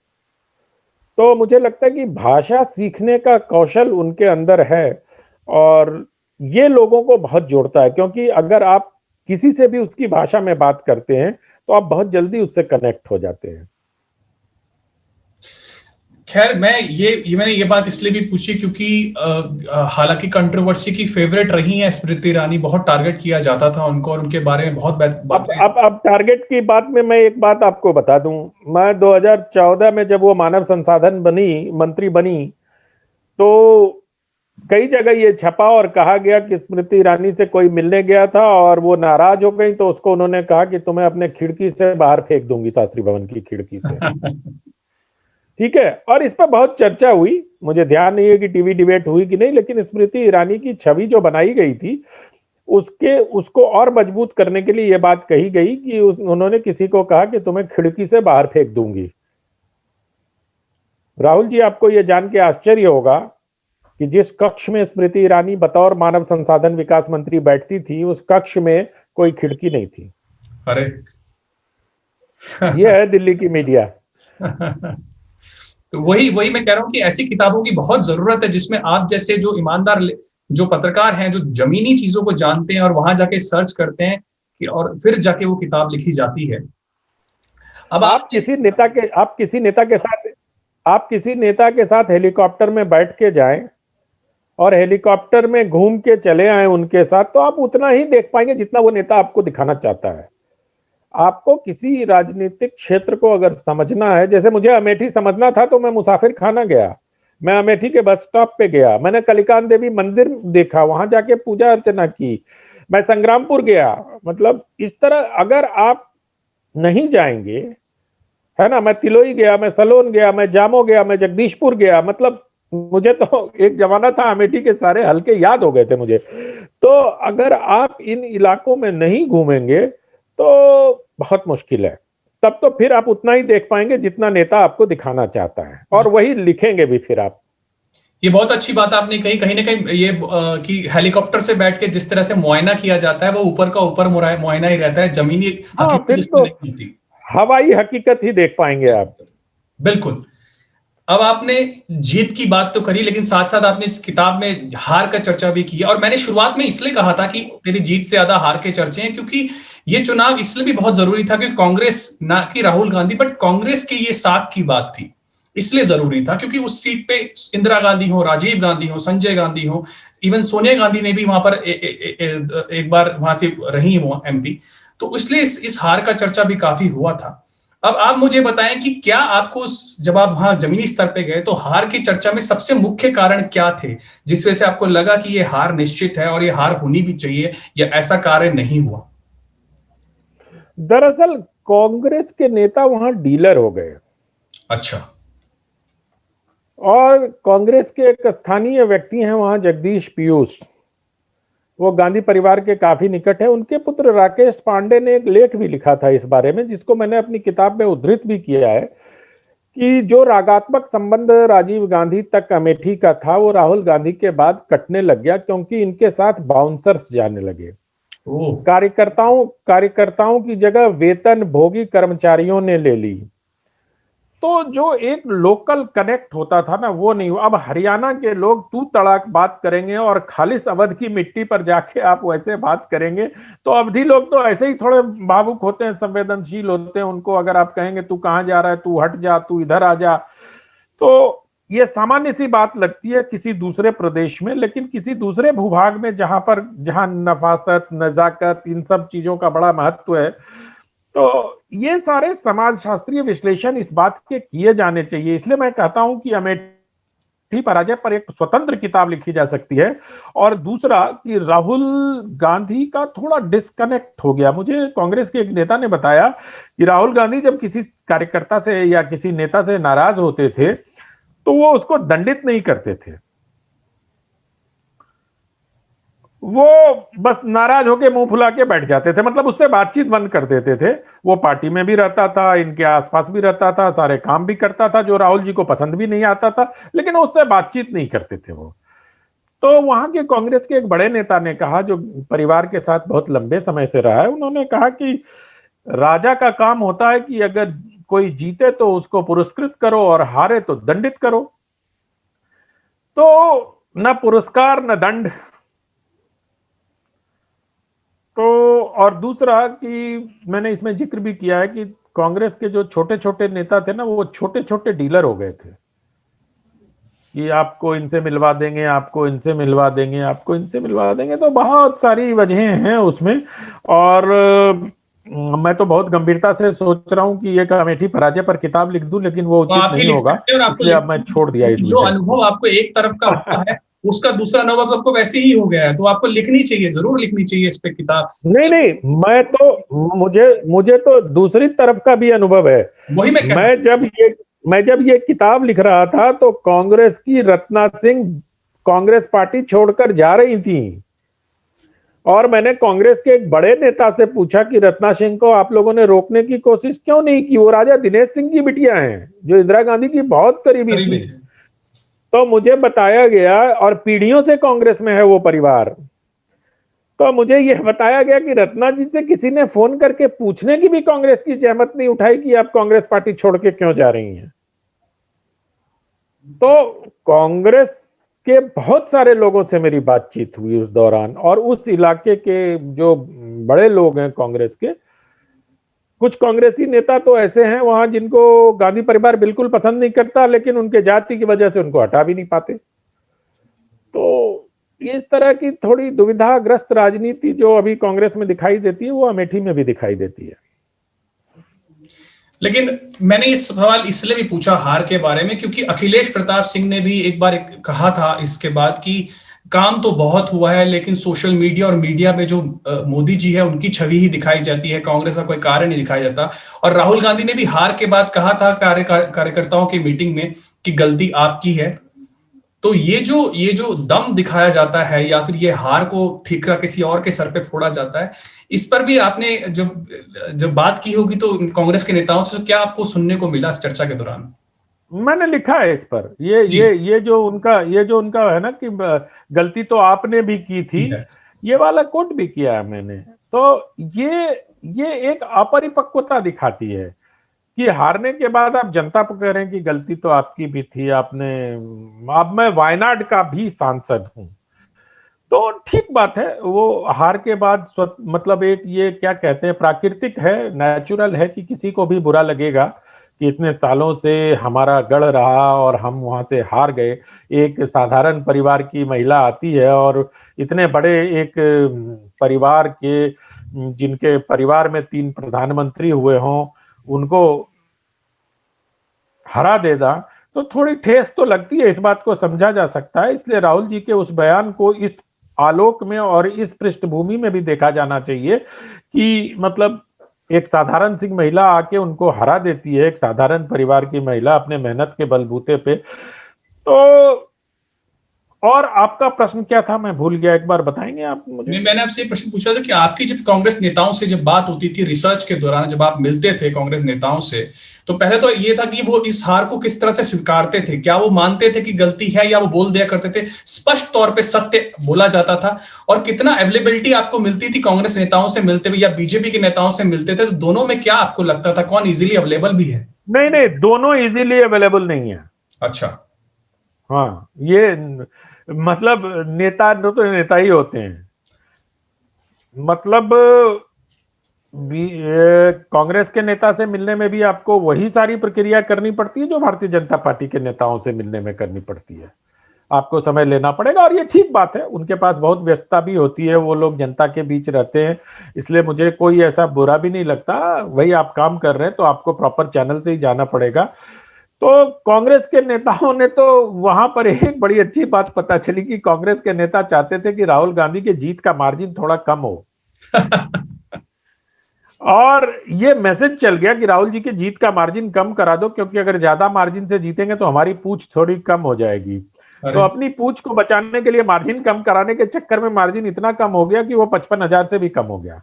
तो मुझे लगता है कि भाषा सीखने का कौशल उनके अंदर है और ये लोगों को बहुत जोड़ता है, क्योंकि अगर आप किसी से भी उसकी भाषा में बात करते हैं तो आप बहुत जल्दी उससे कनेक्ट हो जाते हैं। खैर, मैंने ये बात इसलिए भी पूछी क्योंकि हालांकि कंट्रोवर्सी की फेवरेट रही हैं स्मृति ईरानी, बहुत टारगेट किया जाता था उनको और उनके बारे में बहुत बातें। अब टारगेट की बात में मैं एक बात आपको बता दूं, मैं 2014 में जब वो मानव संसाधन मंत्री बनी, तो कई जगह ये छपा और कहा गया कि स्मृति ईरानी से कोई मिलने गया था और वो नाराज हो गई, तो उसको उन्होंने कहा कि तुम्हें अपने खिड़की से बाहर फेंक दूंगी, शास्त्री भवन की खिड़की से। ठीक है, और इस पर बहुत चर्चा हुई, मुझे ध्यान नहीं है कि टीवी डिबेट हुई कि नहीं, लेकिन स्मृति ईरानी की छवि जो बनाई गई थी उसको और मजबूत करने के लिए यह बात कही गई कि उन्होंने किसी को कहा कि तुम्हें खिड़की से बाहर फेंक दूंगी। राहुल जी, आपको यह जान के आश्चर्य होगा कि जिस कक्ष में स्मृति ईरानी बतौर मानव संसाधन विकास मंत्री बैठती थी, उस कक्ष में कोई खिड़की नहीं थी। अरे यह है दिल्ली की मीडिया। तो वही मैं कह रहा हूं कि ऐसी किताबों की बहुत जरूरत है जिसमें आप जैसे जो ईमानदार जो पत्रकार हैं, जो जमीनी चीजों को जानते हैं और वहां जाके सर्च करते हैं और फिर जाके वो किताब लिखी जाती है। अब आप किसी नेता के साथ हेलीकॉप्टर में बैठ के जाएं और हेलीकॉप्टर में घूम के चले आए उनके साथ, तो आप उतना ही देख पाएंगे जितना वो नेता आपको दिखाना चाहता है। आपको किसी राजनीतिक क्षेत्र को अगर समझना है, जैसे मुझे अमेठी समझना था तो मैं मुसाफिर खाना गया, मैं अमेठी के बस स्टॉप पे गया, मैंने कलिकान देवी मंदिर देखा, वहां जाके पूजा अर्चना की, मैं संग्रामपुर गया। मतलब इस तरह अगर आप नहीं जाएंगे, है ना, मैं तिलोई गया, मैं सलोन गया, मैं जामो गया, मैं जगदीशपुर गया, मतलब मुझे तो एक जमाना था अमेठी के सारे हलके याद हो गए थे मुझे। तो अगर आप इन इलाकों में नहीं घूमेंगे तो बहुत मुश्किल है, तब तो फिर आप उतना ही देख पाएंगे जितना नेता आपको दिखाना चाहता है, और वही लिखेंगे भी फिर आप। ये बहुत अच्छी बात आपने कहीं ना कहीं ये कि हेलीकॉप्टर से बैठ के जिस तरह से मुआयना किया जाता है, वो ऊपर का ऊपर मुआयना ही रहता है, जमीनी हाँ, फिर तो नहीं होती, हवाई हकीकत ही देख पाएंगे आप। बिल्कुल। अब आपने जीत की बात तो करी, लेकिन साथ साथ आपने इस किताब में हार का चर्चा भी किया, और मैंने शुरुआत में इसलिए कहा था कि तेरी जीत से ज्यादा हार के चर्चे हैं, क्योंकि ये चुनाव इसलिए भी बहुत जरूरी था कि कांग्रेस, ना कि राहुल गांधी, बट कांग्रेस के ये साथ की बात थी, इसलिए जरूरी था क्योंकि उस सीट पे इंदिरा गांधी हो, राजीव गांधी हो, संजय गांधी हो, इवन सोनिया गांधी ने भी वहां पर एक बार वहां से रही वो एमपी, तो इसलिए इस हार का चर्चा भी काफी हुआ था। अब आप मुझे बताएं कि क्या आपको जब आप वहां जमीनी स्तर पे गए तो हार की चर्चा में सबसे मुख्य कारण क्या थे जिस वजह से आपको लगा कि ये हार निश्चित है और ये हार होनी भी चाहिए, या ऐसा कार्य नहीं हुआ? दरअसल कांग्रेस के नेता वहां डीलर हो गए। अच्छा। और कांग्रेस के एक स्थानीय व्यक्ति हैं वहां, जगदीश पीयूष, वो गांधी परिवार के काफी निकट है। उनके पुत्र राकेश पांडे ने एक लेख भी लिखा था इस बारे में, जिसको मैंने अपनी किताब में उद्धृत भी किया है, कि जो रागात्मक संबंध राजीव गांधी तक अमेठी का था, वो राहुल गांधी के बाद कटने लग गया, क्योंकि इनके साथ बाउंसर्स जाने लगे। कार्यकर्ताओं की जगह वेतन भोगी कर्मचारियों ने ले ली। तो जो एक लोकल कनेक्ट होता था ना, वो नहीं हुआ। अब हरियाणा के लोग तू तड़ाक बात करेंगे और खालिस अवध की मिट्टी पर जाके आप वैसे बात करेंगे, तो अवधी लोग तो ऐसे ही थोड़े भावुक होते हैं, संवेदनशील होते हैं। उनको अगर आप कहेंगे तू कहां जा रहा है, तू हट जा, तू इधर आ जा, तो ये सामान्य सी बात लगती है किसी दूसरे प्रदेश में, लेकिन किसी दूसरे भूभाग में जहां नफासत, नजाकत, इन सब चीजों का बड़ा महत्व है, तो ये सारे समाज शास्त्रीय विश्लेषण इस बात के किए जाने चाहिए। इसलिए मैं कहता हूं कि अमेठी पराजय पर एक स्वतंत्र किताब लिखी जा सकती है। और दूसरा कि राहुल गांधी का थोड़ा डिस्कनेक्ट हो गया। मुझे कांग्रेस के एक नेता ने बताया कि राहुल गांधी जब किसी कार्यकर्ता से या किसी नेता से नाराज होते थे तो वो उसको दंडित नहीं करते थे, वो बस नाराज होके मुंह फुला के बैठ जाते थे, मतलब उससे बातचीत बंद कर देते थे। वो पार्टी में भी रहता था, इनके आसपास भी रहता था, सारे काम भी करता था जो राहुल जी को पसंद भी नहीं आता था, लेकिन उससे बातचीत नहीं करते थे वो। तो वहां के कांग्रेस के एक बड़े नेता ने कहा, जो परिवार के साथ बहुत लंबे समय से रहा है, उन्होंने कहा कि राजा का काम होता है कि अगर कोई जीते तो उसको पुरस्कृत करो और हारे तो दंडित करो। तो न पुरस्कार न दंड। तो और दूसरा कि मैंने इसमें जिक्र भी किया है कि कांग्रेस के जो छोटे छोटे नेता थे ना, वो छोटे छोटे डीलर हो गए थे कि आपको इनसे मिलवा देंगे, आपको इनसे मिलवा देंगे, आपको इनसे मिलवा देंगे। तो बहुत सारी वजहें हैं उसमें। और मैं तो बहुत गंभीरता से सोच रहा हूं कि एक अमेठी पराजय पर किताब लिख दूं, लेकिन वो तो उचित आप ही नहीं लिख होगा, सकते हैं और आपको इसलिए अब मैं छोड़ दिया इस जो विषय अनुभव आपको एक तरफ का हुआ है उसका दूसरा अनुभव आपको वैसे ही हो गया है, तो आपको लिखनी चाहिए, जरूर लिखनी चाहिए इस पे किताब। नहीं नहीं, मुझे मुझे तो दूसरी तरफ का भी अनुभव है। वही मैं कह रहा मैं जब ये किताब लिख रहा था तो कांग्रेस की रत्ना सिंह कांग्रेस पार्टी छोड़कर जा रही थी, और मैंने कांग्रेस के एक बड़े नेता से पूछा कि रत्ना सिंह को आप लोगों ने रोकने की कोशिश क्यों नहीं की, वो राजा दिनेश सिंह की बिटिया हैं जो इंदिरा गांधी की बहुत करीबी करीबी थी। थे। तो मुझे बताया गया, और पीढ़ियों से कांग्रेस में है वो परिवार, तो मुझे यह बताया गया कि रत्ना जी से किसी ने फोन करके पूछने की भी कांग्रेस की जहमत नहीं उठाई कि आप कांग्रेस पार्टी छोड़ के क्यों जा रही हैं। तो कांग्रेस के बहुत सारे लोगों से मेरी बातचीत हुई उस दौरान, और उस इलाके के जो बड़े लोग हैं कांग्रेस के, कुछ कांग्रेसी नेता तो ऐसे हैं वहां जिनको गांधी परिवार बिल्कुल पसंद नहीं करता, लेकिन उनके जाति की वजह से उनको हटा भी नहीं पाते। तो इस तरह की थोड़ी दुविधाग्रस्त राजनीति जो अभी कांग्रेस में दिखाई देती है, वो अमेठी में भी दिखाई देती है। लेकिन मैंने ये सवाल इसलिए भी पूछा हार के बारे में क्योंकि अखिलेश प्रताप सिंह ने भी एक बार कहा था इसके बाद कि काम तो बहुत हुआ है, लेकिन सोशल मीडिया और मीडिया में जो मोदी जी है उनकी छवि ही दिखाई जाती है, कांग्रेस का कोई कार्य नहीं दिखाया जाता। और राहुल गांधी ने भी हार के बाद कहा था कार्यकर्ताओं की मीटिंग में कि गलती आपकी है। तो ये जो दम दिखाया जाता है या फिर ये हार को ठीकरा किसी और के सर पे फोड़ा जाता है, इस पर भी आपने जब जब बात की होगी तो कांग्रेस के नेताओं से, तो क्या आपको सुनने को मिला इस चर्चा के दौरान? मैंने लिखा है इस पर, ये जो उनका है ना कि गलती तो आपने भी की थी, ये वाला कोट भी किया है मैंने। तो ये एक अपरिपक्वता दिखाती है कि हारने के बाद आप जनता को कह रहे हैं कि गलती तो आपकी भी थी, आपने। अब मैं वायनाड का भी सांसद हूं, तो ठीक बात है, वो हार के बाद मतलब एक ये क्या कहते हैं, प्राकृतिक है, नेचुरल है कि किसी को भी बुरा लगेगा कि इतने सालों से हमारा गढ़ रहा और हम वहां से हार गए। एक साधारण परिवार की महिला आती है और इतने बड़े एक परिवार के, जिनके परिवार में 3 प्रधानमंत्री हुए हों, उनको हरा देना, तो थोड़ी ठेस तो लगती है, इस बात को समझा जा सकता है। इसलिए राहुल जी के उस बयान को इस आलोक में और इस पृष्ठभूमि में भी देखा जाना चाहिए कि मतलब एक साधारण सी महिला आके उनको हरा देती है, एक साधारण परिवार की महिला अपने मेहनत के बलबूते पे। तो और आपका प्रश्न क्या था, मैं भूल गया, एक बार बताएंगे आप मुझे? नहीं, मैंने आपसे प्रश्न पूछा था कि आपकी जब कांग्रेस नेताओं से जब बात होती थी रिसर्च के दौरान, जब आप मिलते थे कांग्रेस नेताओं से, तो पहले तो ये था कि वो इस हार को किस तरह से स्वीकारते थे, क्या वो मानते थे कि गलती है या वो बोल दिया करते थे, स्पष्ट तौर पे सत्य बोला जाता था? और कितना अवेलेबिलिटी आपको मिलती थी कांग्रेस नेताओं से मिलते हुए या बीजेपी के नेताओं से मिलते थे? तो दोनों में क्या आपको लगता था, कौन इजीली अवेलेबल भी है? नहीं नहीं, दोनों इजीली अवेलेबल नहीं है। अच्छा। हाँ, ये मतलब नेता तो नेता ही होते हैं। मतलब कांग्रेस के नेता से मिलने में भी आपको वही सारी प्रक्रिया करनी पड़ती है जो भारतीय जनता पार्टी के नेताओं से मिलने में करनी पड़ती है। आपको समय लेना पड़ेगा और ये ठीक बात है, उनके पास बहुत व्यस्तता भी होती है, वो लोग जनता के बीच रहते हैं, इसलिए मुझे कोई ऐसा बुरा भी नहीं लगता। वही आप काम कर रहे हैं तो आपको प्रॉपर चैनल से ही जाना पड़ेगा। तो कांग्रेस के नेताओं ने तो वहां पर एक बड़ी अच्छी बात पता चली कि कांग्रेस के नेता चाहते थे कि राहुल गांधी के जीत का मार्जिन थोड़ा कम हो और ये मैसेज चल गया कि राहुल जी की जीत का मार्जिन कम करा दो, क्योंकि अगर ज्यादा मार्जिन से जीतेंगे तो हमारी पूछ थोड़ी कम हो जाएगी। तो अरे अपनी पूछ को बचाने के लिए मार्जिन कम कराने के चक्कर में मार्जिन इतना कम हो गया कि वो 55,000 से भी कम हो गया।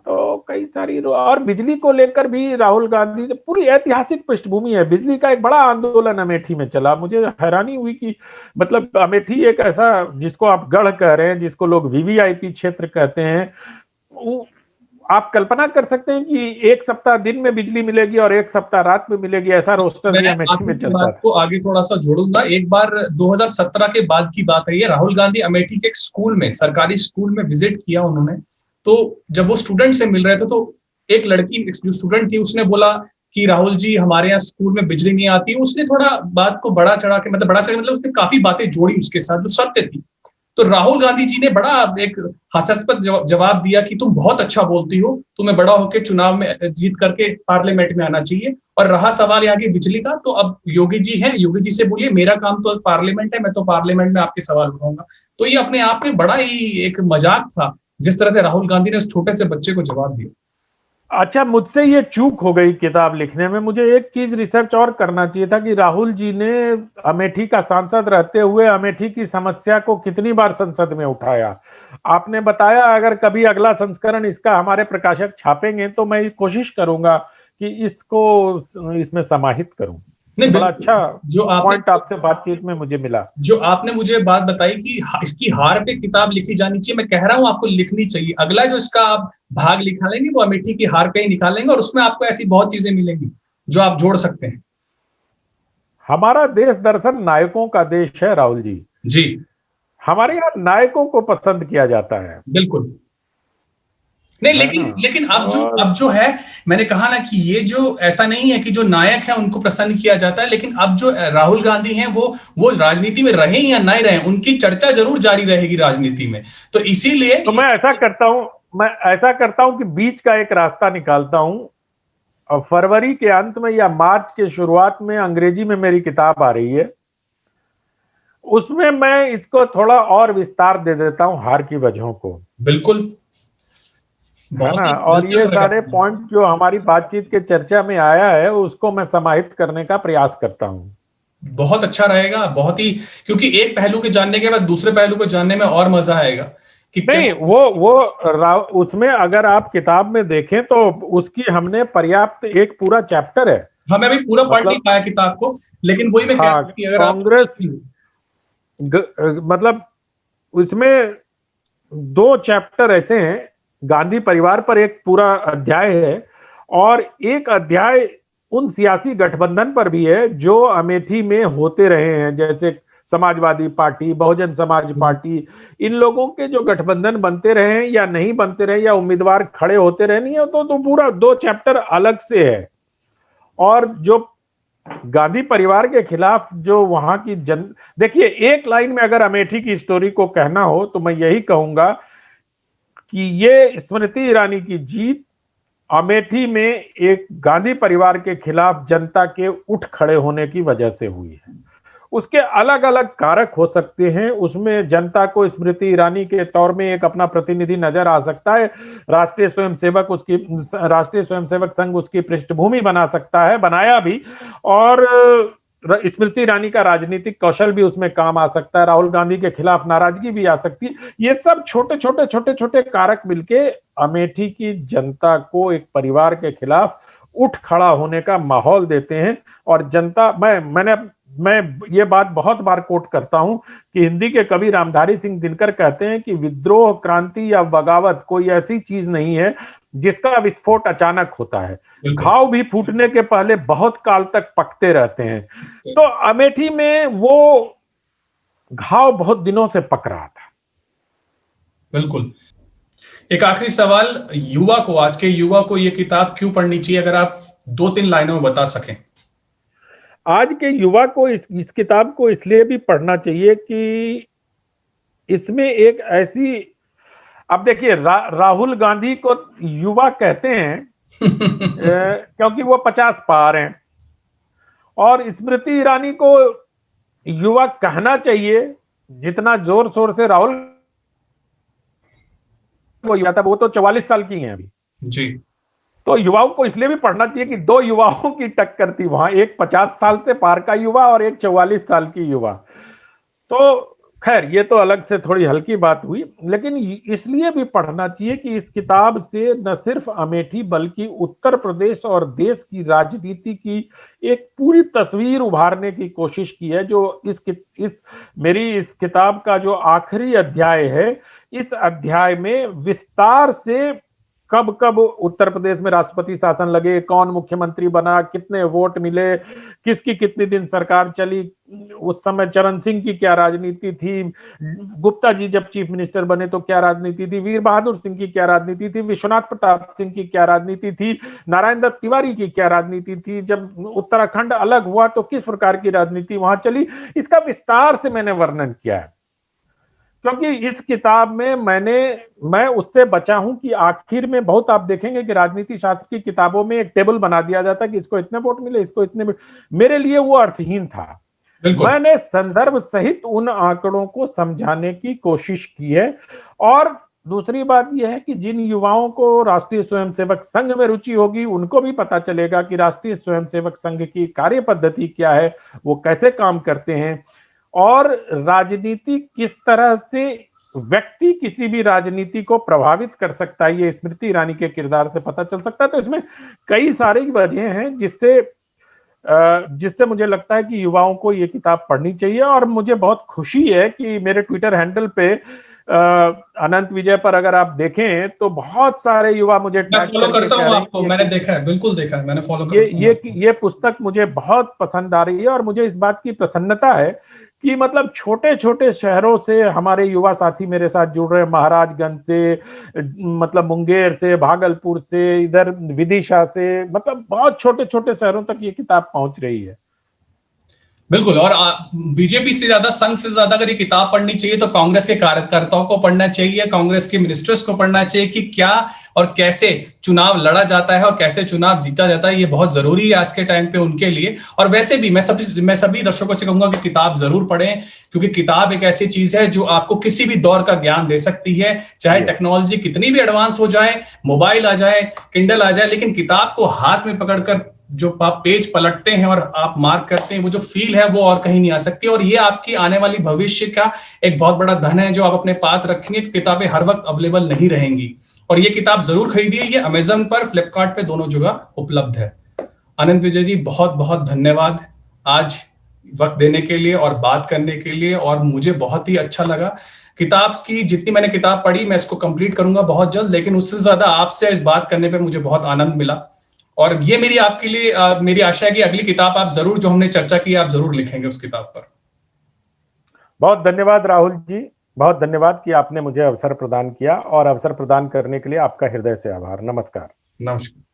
तो कई सारी और बिजली को लेकर भी राहुल गांधी, पूरी ऐतिहासिक पृष्ठभूमि है। बिजली का एक बड़ा आंदोलन अमेठी में चला, मुझे हैरानी हुई कि मतलब अमेठी एक ऐसा जिसको आप गढ़ कह रहे हैं, जिसको लोग वीवीआईपी क्षेत्र कहते हैं, आप कल्पना कर सकते हैं कि एक सप्ताह दिन में बिजली मिलेगी और एक सप्ताह रात में मिलेगी, ऐसा रोस्टर मैं भी अमेठी आपकी में इस चलता बात था। को आगे थोड़ा सा जोड़ूंगा। एक बार 2017 के बाद की बात है, ये राहुल गांधी अमेठी के एक स्कूल में, सरकारी स्कूल में विजिट किया उन्होंने। तो जब वो स्टूडेंट से मिल रहे थे तो एक लड़की जो स्टूडेंट थी उसने बोला कि राहुल जी हमारे यहाँ स्कूल में बिजली नहीं आती। उसने थोड़ा बात को बड़ा चढ़ा के, मतलब बड़ा चढ़ा मतलब उसने काफी बातें जोड़ी उसके साथ जो सत्य थी। तो राहुल गांधी जी ने बड़ा एक हास्यास्पद जवाब दिया कि तुम बहुत अच्छा बोलती हो, तुम्हें बड़ा होकर चुनाव में जीत करके पार्लियामेंट में आना चाहिए। और रहा सवाल यहाँ की बिजली का, तो अब योगी जी हैं, योगी जी से बोलिए मेरा काम तो पार्लियामेंट है, मैं तो पार्लियामेंट में आपके सवाल उठाऊंगा। तो ये अपने आप में बड़ा ही एक मजाक था जिस तरह से राहुल गांधी ने उस छोटे से बच्चे को जवाब दिया। अच्छा, मुझसे ये चूक हो गई किताब लिखने में, मुझे एक चीज रिसर्च और करना चाहिए था कि राहुल जी ने अमेठी का सांसद रहते हुए अमेठी की समस्या को कितनी बार संसद में उठाया। आपने बताया अगर कभी अगला संस्करण इसका हमारे प्रकाशक छापेंगे तो मैं कोशिश करूंगा कि इसको इसमें समाहित करूं। नहीं ये बड़ा बिल्कुल, अच्छा जो आपने पॉइंट आपसे बातचीत में मुझे मिला। जो आपने मुझे बात बताई कि इसकी हार पे किताब लिखी जानी चाहिए, मैं कह रहा हूं आपको लिखनी चाहिए। अगला जो इसका आप भाग निकालेंगे वो अमेठी की हार पे ही निकालेंगे, और उसमें आपको ऐसी बहुत चीजें मिलेंगी जो आप जोड़ सकते हैं। हमारा देश दरअसल नायकों का देश है राहुल जी। जी हमारे यहाँ नायकों को पसंद किया जाता है बिल्कुल। नहीं है ना। लेकिन और अब जो है, मैंने कहा ना कि ये जो ऐसा नहीं है कि जो नायक है उनको प्रसन्न किया जाता है, लेकिन अब जो राहुल गांधी हैं वो राजनीति में रहे या नहीं रहे, उनकी चर्चा जरूर जारी रहेगी राजनीति में। तो इसीलिए तो मैं ऐसा करता हूं कि बीच का एक रास्ता निकालता हूं। और फरवरी के अंत में या मार्च के शुरुआत में अंग्रेजी में मेरी किताब आ रही है, उसमें मैं इसको थोड़ा और विस्तार दे देता हूं, हार की वजहों को, बिल्कुल, है बहुत ना। ही और ये दिलचस्प सारे रहेगा। पॉइंट जो हमारी बातचीत के चर्चा में आया है उसको मैं समाहित करने का प्रयास करता हूं। बहुत अच्छा रहेगा, बहुत ही, क्योंकि एक पहलू के जानने के बाद दूसरे पहलू को जानने में और मजा आएगा कि क्या। नहीं, उसमें अगर आप किताब में देखें तो उसकी हमने पर्याप्त, एक पूरा चैप्टर है। हाँ, मैं अभी पूरा पढ़ नहीं मतलब पाया किताब को, लेकिन वही मैं कह रहा हाँ, हूँ कि अगर आप कांग्रेस मतलब उसमें दो चैप्टर ऐसे हैं, गांधी परिवार पर एक पूरा अध्याय है, और एक अध्याय उन सियासी गठबंधन पर भी है जो अमेठी में होते रहे हैं, जैसे समाजवादी पार्टी, बहुजन समाज पार्टी। इन लोगों के जो गठबंधन बनते रहे हैं या नहीं बनते रहे, या उम्मीदवार खड़े होते रहे, नहीं है तो पूरा दो चैप्टर अलग से है। और जो गांधी परिवार के खिलाफ जो वहां की देखिए, एक लाइन में अगर अमेठी की स्टोरी को कहना हो तो मैं यही कहूंगा कि ये स्मृति ईरानी की जीत अमेठी में एक गांधी परिवार के खिलाफ जनता के उठ खड़े होने की वजह से हुई है। उसके अलग अलग कारक हो सकते हैं, उसमें जनता को स्मृति ईरानी के तौर में एक अपना प्रतिनिधि नजर आ सकता है, राष्ट्रीय स्वयंसेवक संघ उसकी पृष्ठभूमि बना सकता है, बनाया भी। और स्मृति ईरानी का राजनीतिक कौशल भी उसमें काम आ सकता है, राहुल गांधी के खिलाफ नाराजगी भी आ सकती है। ये सब छोटे छोटे कारक मिलके अमेठी की जनता को एक परिवार के खिलाफ उठ खड़ा होने का माहौल देते हैं। और जनता, मैं ये बात बहुत बार कोट करता हूं कि हिंदी के कवि रामधारी सिंह दिनकर कहते हैं कि विद्रोह, क्रांति या बगावत कोई ऐसी चीज नहीं है जिसका विस्फोट अचानक होता है। बिल्कुल घाव भी फूटने के पहले बहुत काल तक पकते रहते हैं। तो अमेठी में वो घाव बहुत दिनों से पक रहा था। बिल्कुल। एक आखिरी सवाल, युवा को, आज के युवा को ये किताब क्यों पढ़नी चाहिए, अगर आप 2-3 लाइनों में बता सकें। आज के युवा को इस किताब को इसलिए भी पढ़ना चाहिए कि इसमें एक ऐसी, अब देखिए राहुल गांधी को युवा कहते हैं क्योंकि वो 50 पार हैं, और स्मृति ईरानी को युवा कहना चाहिए जितना जोर शोर से राहुल को युवा था, वो तो 44 साल की हैं अभी जी। तो युवाओं को इसलिए भी पढ़ना चाहिए कि दो युवाओं की टक्कर थी वहां, एक 50 साल से पार का युवा और एक 44 साल की युवा। तो खैर ये तो अलग से थोड़ी हल्की बात हुई, लेकिन इसलिए भी पढ़ना चाहिए कि इस किताब से न सिर्फ अमेठी बल्कि उत्तर प्रदेश और देश की राजनीति की एक पूरी तस्वीर उभारने की कोशिश की है। जो मेरी इस किताब का जो आखिरी अध्याय है, इस अध्याय में विस्तार से कब कब उत्तर प्रदेश में राष्ट्रपति शासन लगे, कौन मुख्यमंत्री बना, कितने वोट मिले, किसकी कितने दिन सरकार चली, उस समय चरण सिंह की क्या राजनीति थी, गुप्ता जी जब चीफ मिनिस्टर बने तो क्या राजनीति थी, वीर बहादुर सिंह की क्या राजनीति थी, विश्वनाथ प्रताप सिंह की क्या राजनीति थी, नारायण दत्त तिवारी की क्या राजनीति थी, जब उत्तराखंड अलग हुआ तो किस प्रकार की राजनीति वहां चली, इसका विस्तार से मैंने वर्णन किया है। क्योंकि इस किताब में मैं उससे बचा हूं कि आखिर में बहुत आप देखेंगे कि राजनीति शास्त्र की किताबों में एक टेबल बना दिया जाता है कि इसको इतने वोट मिले, इसको इतने। मेरे लिए वो अर्थहीन था। मैंने संदर्भ सहित उन आंकड़ों को समझाने की कोशिश की है। और दूसरी बात यह है कि जिन युवाओं को राष्ट्रीय स्वयंसेवक संघ में रुचि होगी उनको भी पता चलेगा कि राष्ट्रीय स्वयंसेवक संघ की कार्य पद्धति क्या है, वो कैसे काम करते हैं, और राजनीति किस तरह से व्यक्ति किसी भी राजनीति को प्रभावित कर सकता है, ये स्मृति ईरानी के किरदार से पता चल सकता है। तो इसमें कई सारी वजह हैं जिससे मुझे लगता है कि युवाओं को ये किताब पढ़नी चाहिए। और मुझे बहुत खुशी है कि मेरे ट्विटर हैंडल पे अनंत विजय पर अगर आप देखें तो बहुत सारे युवा मुझे फॉलो करता हूं आपको, मैंने देखा है, बिल्कुल देखा है, मैंने फॉलो करता हूं। ये पुस्तक मुझे बहुत पसंद आ रही है और मुझे इस बात की प्रसन्नता है कि मतलब छोटे छोटे शहरों से हमारे युवा साथी मेरे साथ जुड़ रहे हैं, महाराजगंज से, मतलब मुंगेर से, भागलपुर से, इधर विदिशा से, मतलब बहुत छोटे छोटे शहरों तक ये किताब पहुंच रही है। बिल्कुल। और बीजेपी से ज्यादा, संघ से ज्यादा अगर ये किताब पढ़नी चाहिए तो कांग्रेस के कार्यकर्ताओं को पढ़ना चाहिए, कांग्रेस के मिनिस्टर्स को पढ़ना चाहिए कि क्या और कैसे चुनाव लड़ा जाता है और कैसे चुनाव जीता जाता है। ये बहुत जरूरी है आज के टाइम पे उनके लिए। और वैसे भी मैं सभी दर्शकों से कहूंगा कि किताब जरूर पढ़ें, क्योंकि किताब एक ऐसी चीज है जो आपको किसी भी दौर का ज्ञान दे सकती है। चाहे टेक्नोलॉजी कितनी भी एडवांस हो जाए, मोबाइल आ जाए, किंडल आ जाए, लेकिन किताब को हाथ में पकड़कर जो आप पेज पलटते हैं और आप मार्क करते हैं, वो जो फील है वो और कहीं नहीं आ सकती। और ये आपकी आने वाली भविष्य का एक बहुत बड़ा धन है जो आप अपने पास रखेंगे। किताबें हर वक्त अवेलेबल नहीं रहेंगी। और ये किताब जरूर खरीदिए, ये अमेजन पर, फ्लिपकार्ट पे, दोनों जगह उपलब्ध है। अनंत विजय जी, बहुत बहुत धन्यवाद आज वक्त देने के लिए और बात करने के लिए। और मुझे बहुत ही अच्छा लगा। किताब की जितनी मैंने किताब पढ़ी मैं इसको कंप्लीट करूंगा बहुत जल्द, लेकिन उससे ज्यादा आपसे इस बात करने पे मुझे बहुत आनंद मिला। और ये मेरी आपके लिए मेरी आशा है कि अगली किताब आप जरूर, जो हमने चर्चा की, आप जरूर लिखेंगे उस किताब पर। बहुत धन्यवाद राहुल जी, बहुत धन्यवाद कि आपने मुझे अवसर प्रदान किया, और अवसर प्रदान करने के लिए आपका हृदय से आभार। नमस्कार। नमस्कार।